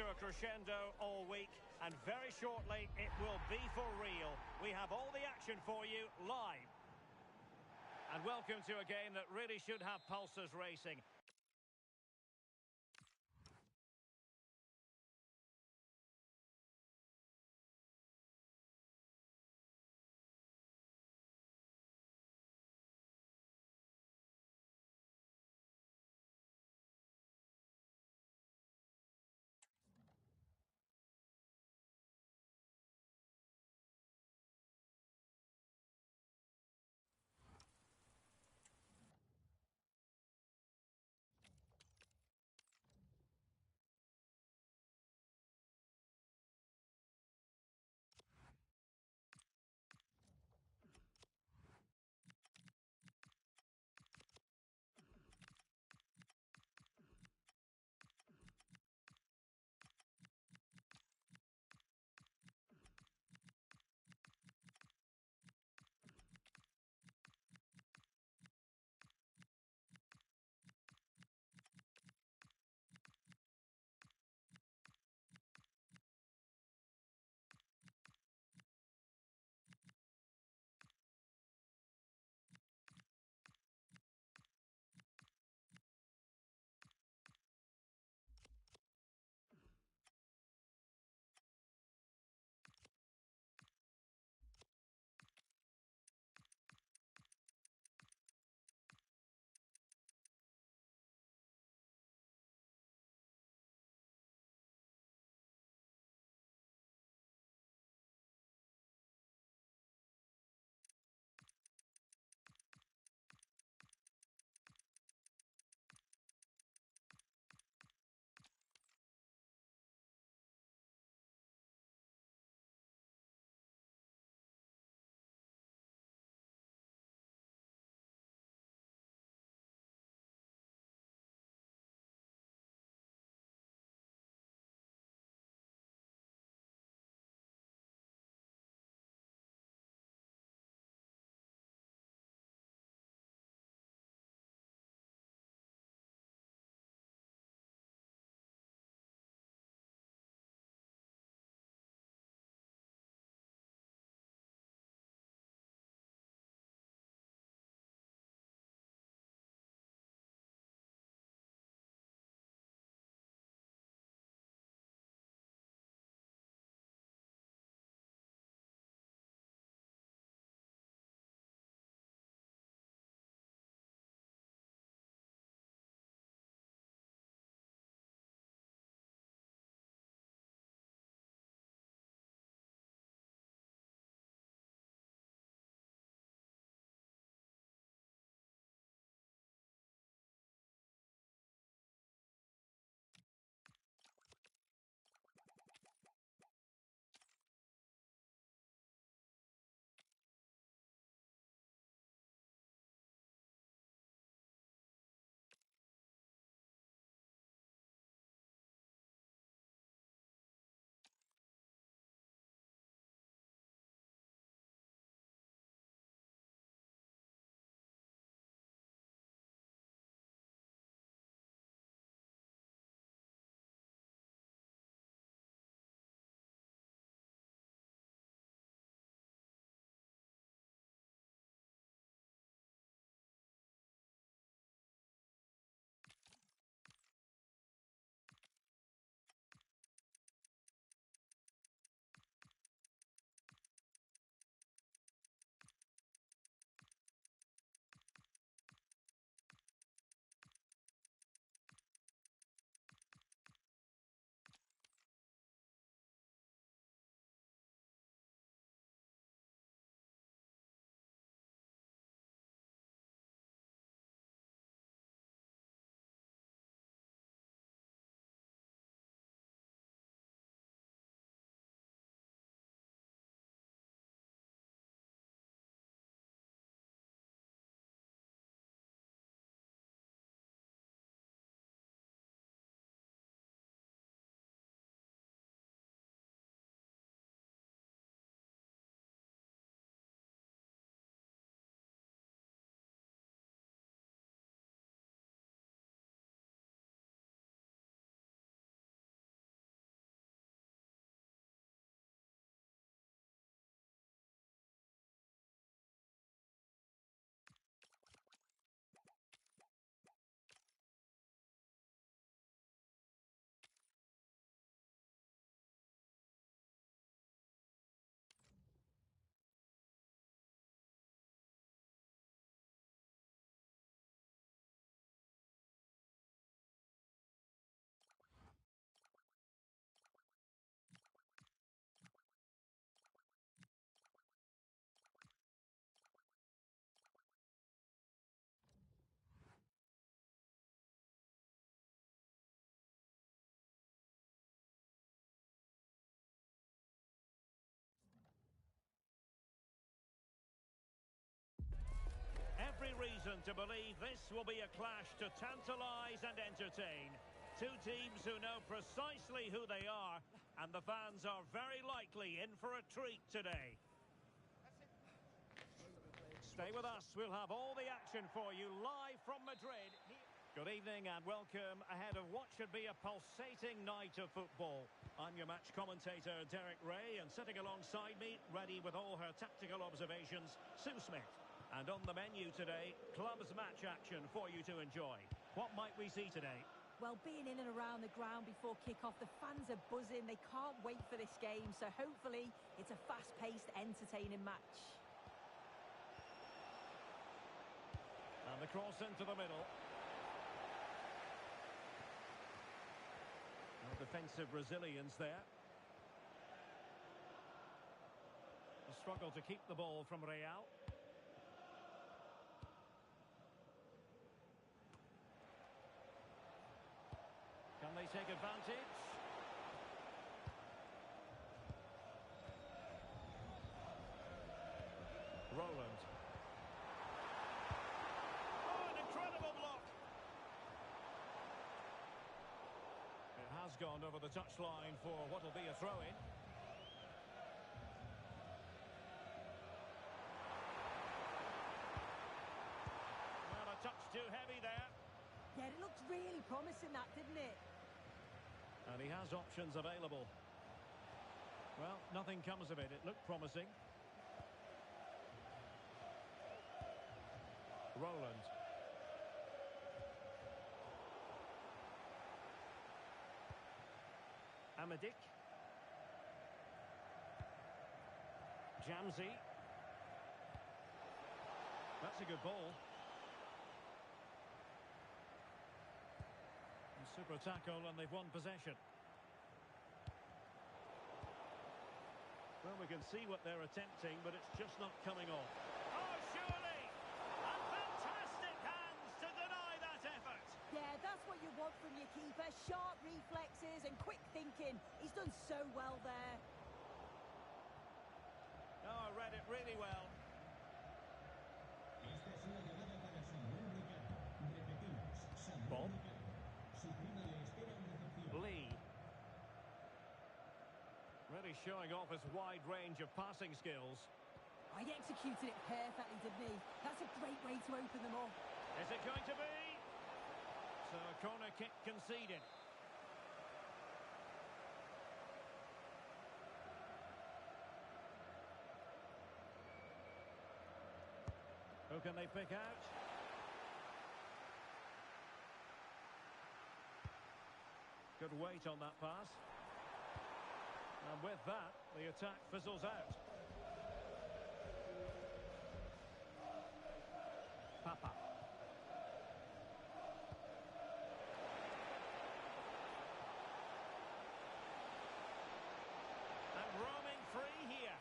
to a crescendo all week, and very shortly it will be for real. We have all the action for you live. And welcome to a game that really should have pulses racing. to believe this will be a clash to tantalise and entertain. Two teams who know precisely who they are, and the fans are very likely in for a treat today. Stay with us, we'll have all the action for you live from Madrid. Good evening and welcome ahead of what should be a pulsating night of football. I'm your match commentator, Derek Ray, and sitting alongside me, ready with all her tactical observations, Sue Smith. And on the menu today, clubs match action for you to enjoy. What might we see today? Well, being in and around the ground before kick-off, the fans are buzzing. They can't wait for this game, so hopefully it's a fast-paced, entertaining match. And the cross into the middle. No defensive resilience there. A struggle to keep the ball from Real. Can they take advantage? Roland. Oh, an incredible block. It has gone over the touchline for what will be a throw-in. Well, a touch too heavy there. Yeah, it looked really promising, that, didn't it? And he has options available. Well, nothing comes of it. It looked promising. Roland. Amadik. Jamzi. That's a good ball. Super tackle, and they've won possession. Well, we can see what they're attempting, but it's just not coming off. Oh, surely! And fantastic hands to deny that effort! Yeah, that's what you want from your keeper. Sharp reflexes and quick thinking. He's done so well there. Oh, I read it really well. Esta es una llamada para Samuel Ricardo. Repetimos, Samuel Bob. Ricardo. Su prima le espera en recepción. Lee. Really showing off his wide range of passing skills. He executed it perfectly, didn't he? That's a great way to open them up. Is it going to be? So a corner kick conceded. Who can they pick out? Good weight on that pass. And with that, the attack fizzles out. Papa. And roaming free here.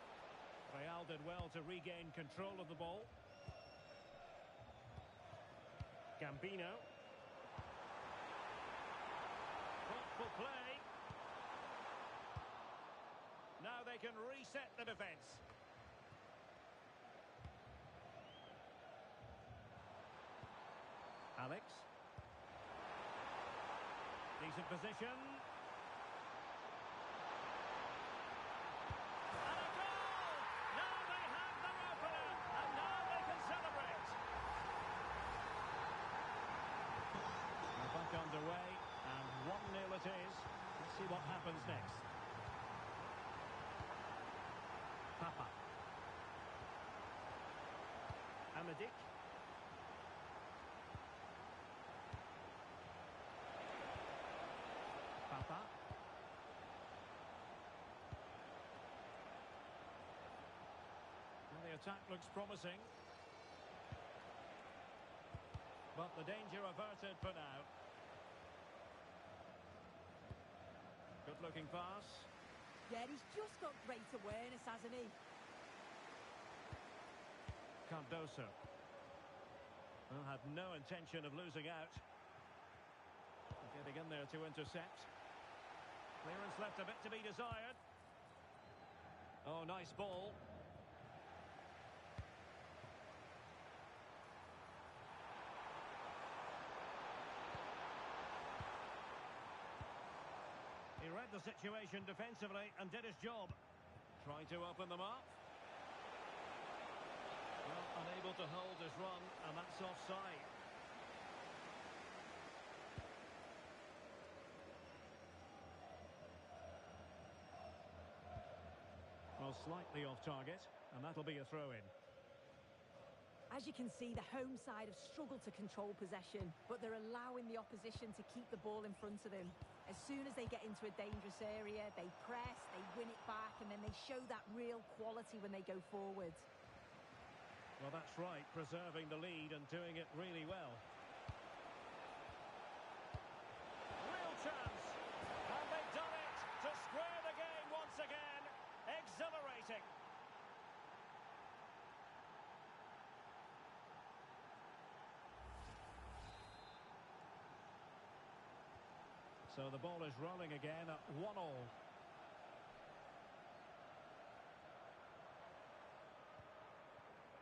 Real did well to regain control of the ball. Gambino. Thoughtful play. Now they can reset the defence. Alex. Decent position. And a goal! Now they have their opener, and now they can celebrate. They're back underway, and 1-0 it is. Let's see what happens next. Papa. Amadik. Papa. Well, the attack looks promising. But the danger averted for now. Good looking pass. Yeah, he's just got great awareness, hasn't he? Cardoso. Well, had no intention of losing out. Getting in there to intercept. Clearance left a bit to be desired. Oh, nice ball. read the situation defensively and did his job. Trying to open them up. Well, unable to hold his run, and that's offside. Well, slightly off target, and that'll be a throw-in. As you can see, the home side have struggled to control possession, but they're allowing the opposition to keep the ball in front of them. As soon as they get into a dangerous area, they press, they win it back, and then they show that real quality when they go forward. Well, that's right, preserving the lead and doing it really well. Real chance, and they've done it to square the game once again. Exhilarating. So the ball is rolling again at 1-1.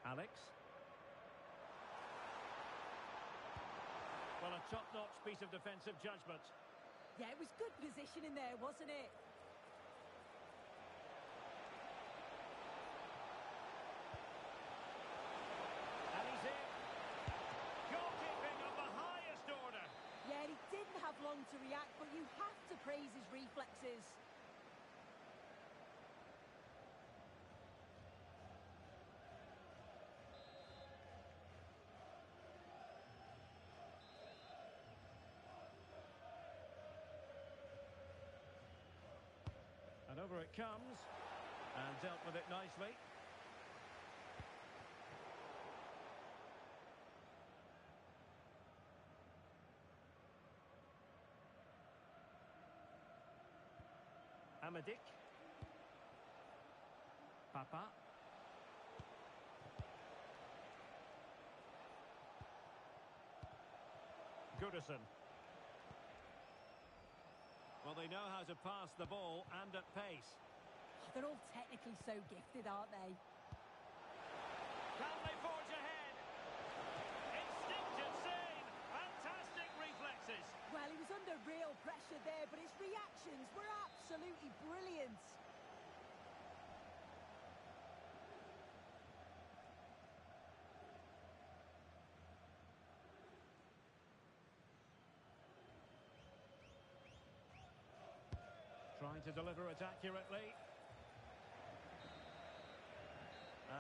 Alex. Well, a top-notch piece of defensive judgment. Yeah, it was good positioning there, wasn't it? And he's in. Goalkeeping of the highest order. Yeah, he didn't have long to react, but you have to praise his reflexes. And over it comes. And dealt with it nicely. Amadik. Papa. Goodison. Well, they know how to pass the ball and at pace. They're all technically so gifted, aren't they? Can they forge ahead? Instinctive save. Fantastic reflexes. Well, he was under real pressure there, but his reactions were absolutely brilliant. Trying to deliver it accurately.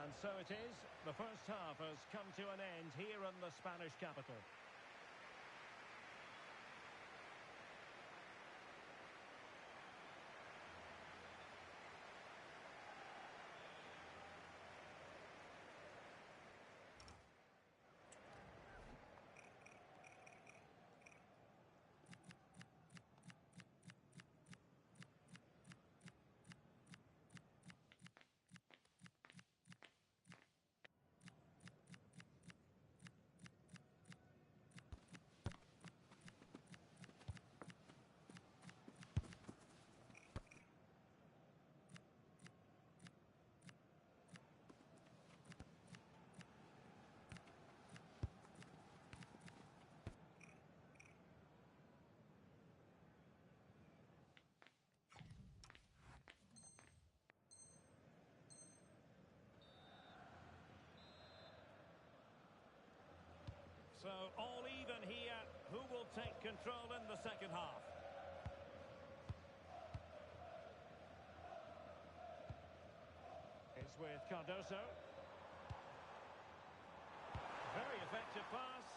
And so it is. The first half has come to an end here in the Spanish capital. So all even here. Who will take control in the second half? It's with Cardoso. Very effective pass.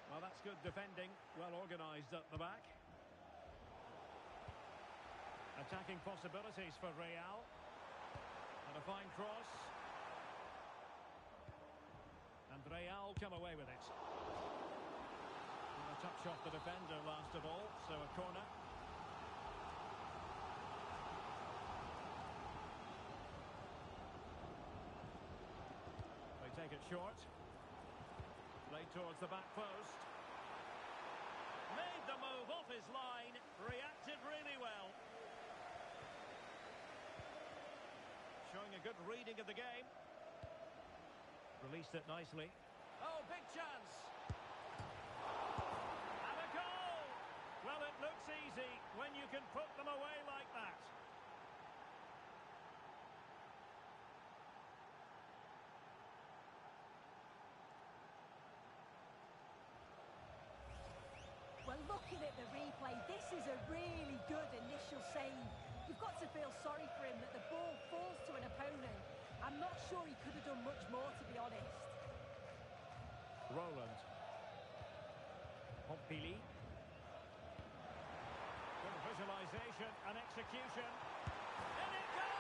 Well, that's good defending. Well organised at the back. Attacking possibilities for Real. And a fine cross. And Real come away with it. And a touch off the defender last of all, so a corner. They take it short. Played towards the back post. Made the move off his line. Reacted really well. Showing a good reading of the game. Released it nicely. Oh, big chance. And a Well, it looks easy when you can put them away like that. Well, looking at the replay, this is a really good initial save. You've got to feel sorry for him that the ball falls to an opponent. I'm not sure he could have done much more, to be honest. Roland. Pompili. Good visualisation and execution. And it goes!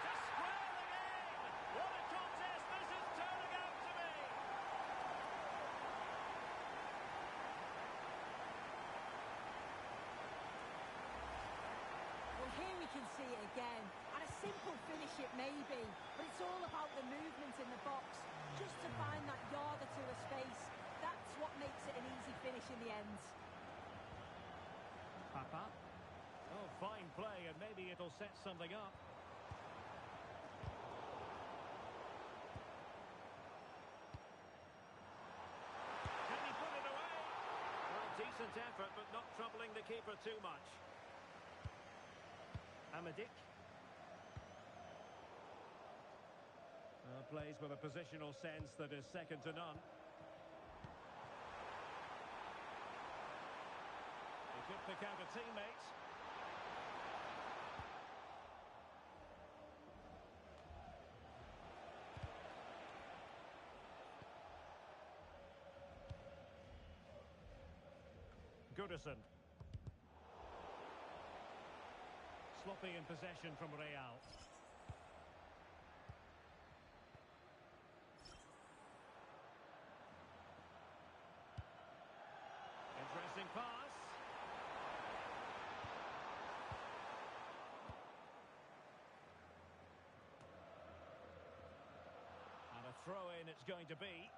To square the game! What a contest this is turning out to be! Well, here we can see it again. And a simple finish it may be, but it's all about the movement in the box. Just to find that yard or two of space. That's what makes it an easy finish in the end. Papa. Oh, fine play, and maybe it'll set something up. Can he put it away? Well, decent effort, but not troubling the keeper too much. Amadik. Plays with a positional sense that is second to none. He could pick out a teammate. Goodison. Sloppy in possession from Real. Interesting pass. And a throw-in it's going to be.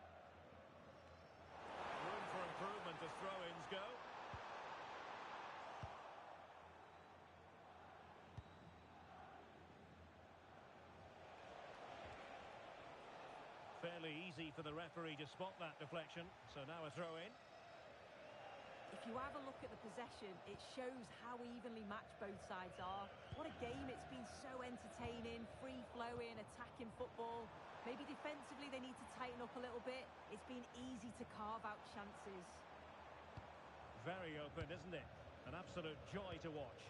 Room for improvement as throw-ins go. Fairly easy for the referee to spot that deflection. So now a throw-in. If you have a look at the possession, it shows how evenly matched both sides are. What a game it's been, so entertaining, free-flowing, attacking football. Maybe defensively they need to tighten up a little bit. It's been easy to carve out chances. Very open, isn't it? An absolute joy to watch.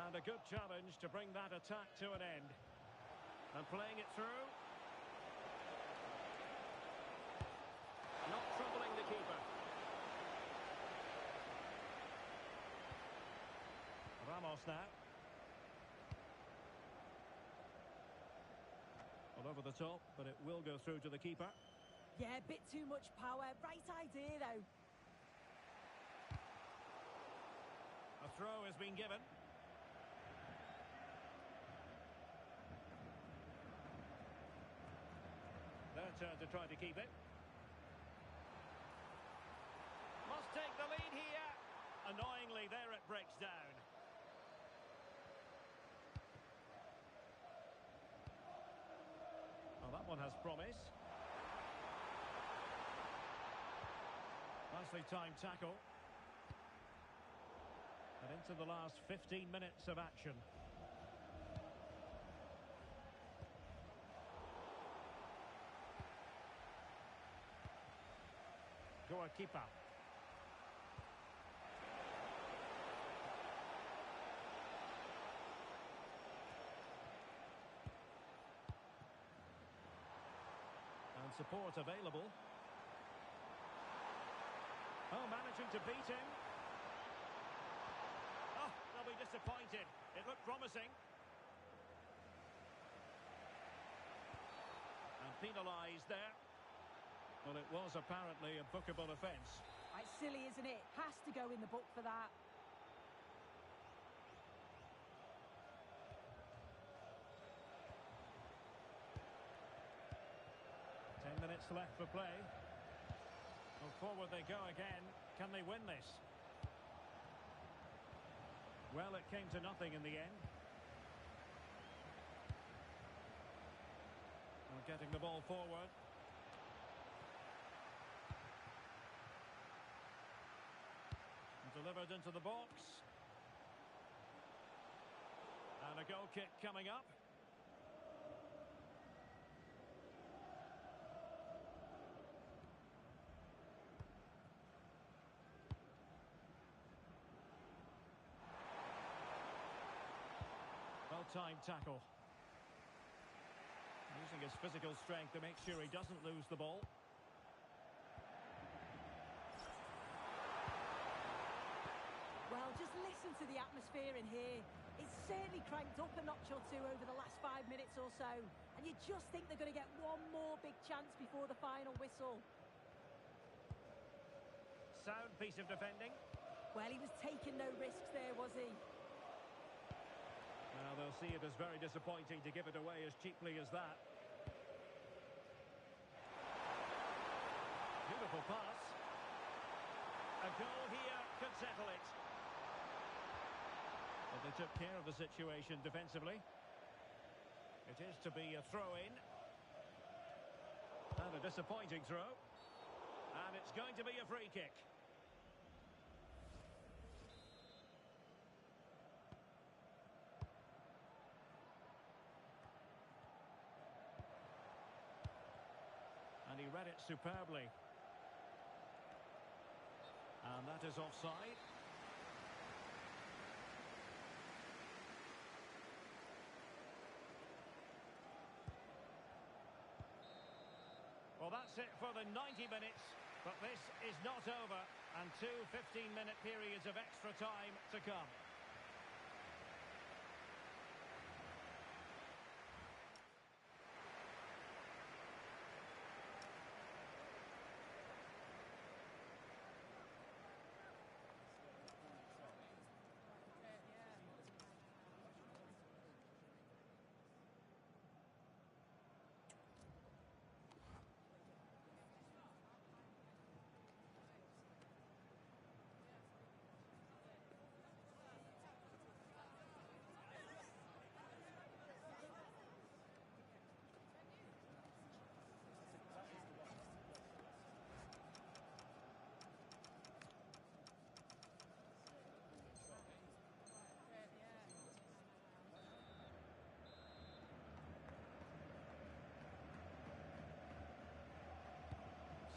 And a good challenge to bring that attack to an end. And playing it through. Not troubling the keeper. Ramos now. Well, over the top, but it will go through to the keeper. Yeah, a bit too much power. Right idea, though. A throw has been given. Their turn to try to keep it. Must take the lead here. Annoyingly, there it breaks down. Oh, that one has promise. Nicely timed tackle. And into the last 15 minutes of action. Goalkeeper. And support available. Oh, managing to beat him. Oh, they'll be disappointed. It looked promising. And penalised there. Well, it was apparently a bookable offence. It's silly, isn't it? Has to go in the book for that. Minutes left for play. Well, forward they go again. Can they win this? Well, it came to nothing in the end. Well, getting the ball forward. Delivered into the box. And a goal kick coming up. Well-timed tackle. Using his physical strength to make sure he doesn't lose the ball. Well, just listen to the atmosphere in here. It's certainly cranked up a notch or two over the last 5 minutes or so. And you just think they're going to get one more big chance before the final whistle. Sound piece of defending. Well, he was taking no risks there, was he? Well, they'll see it as very disappointing to give it away as cheaply as that. Beautiful pass. A goal here could settle it. But they took care of the situation defensively. It is to be a throw-in. And a disappointing throw. And it's going to be a free kick. And he read it superbly. And that is offside. Well, that's it for the 90 minutes. But this is not over. And two 15-minute periods of extra time to come.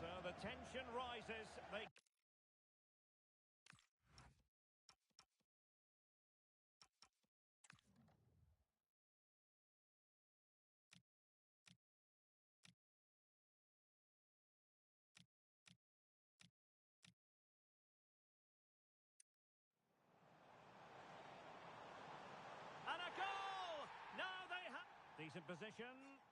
So the tension rises. They... And a goal! Now they have... Decent position.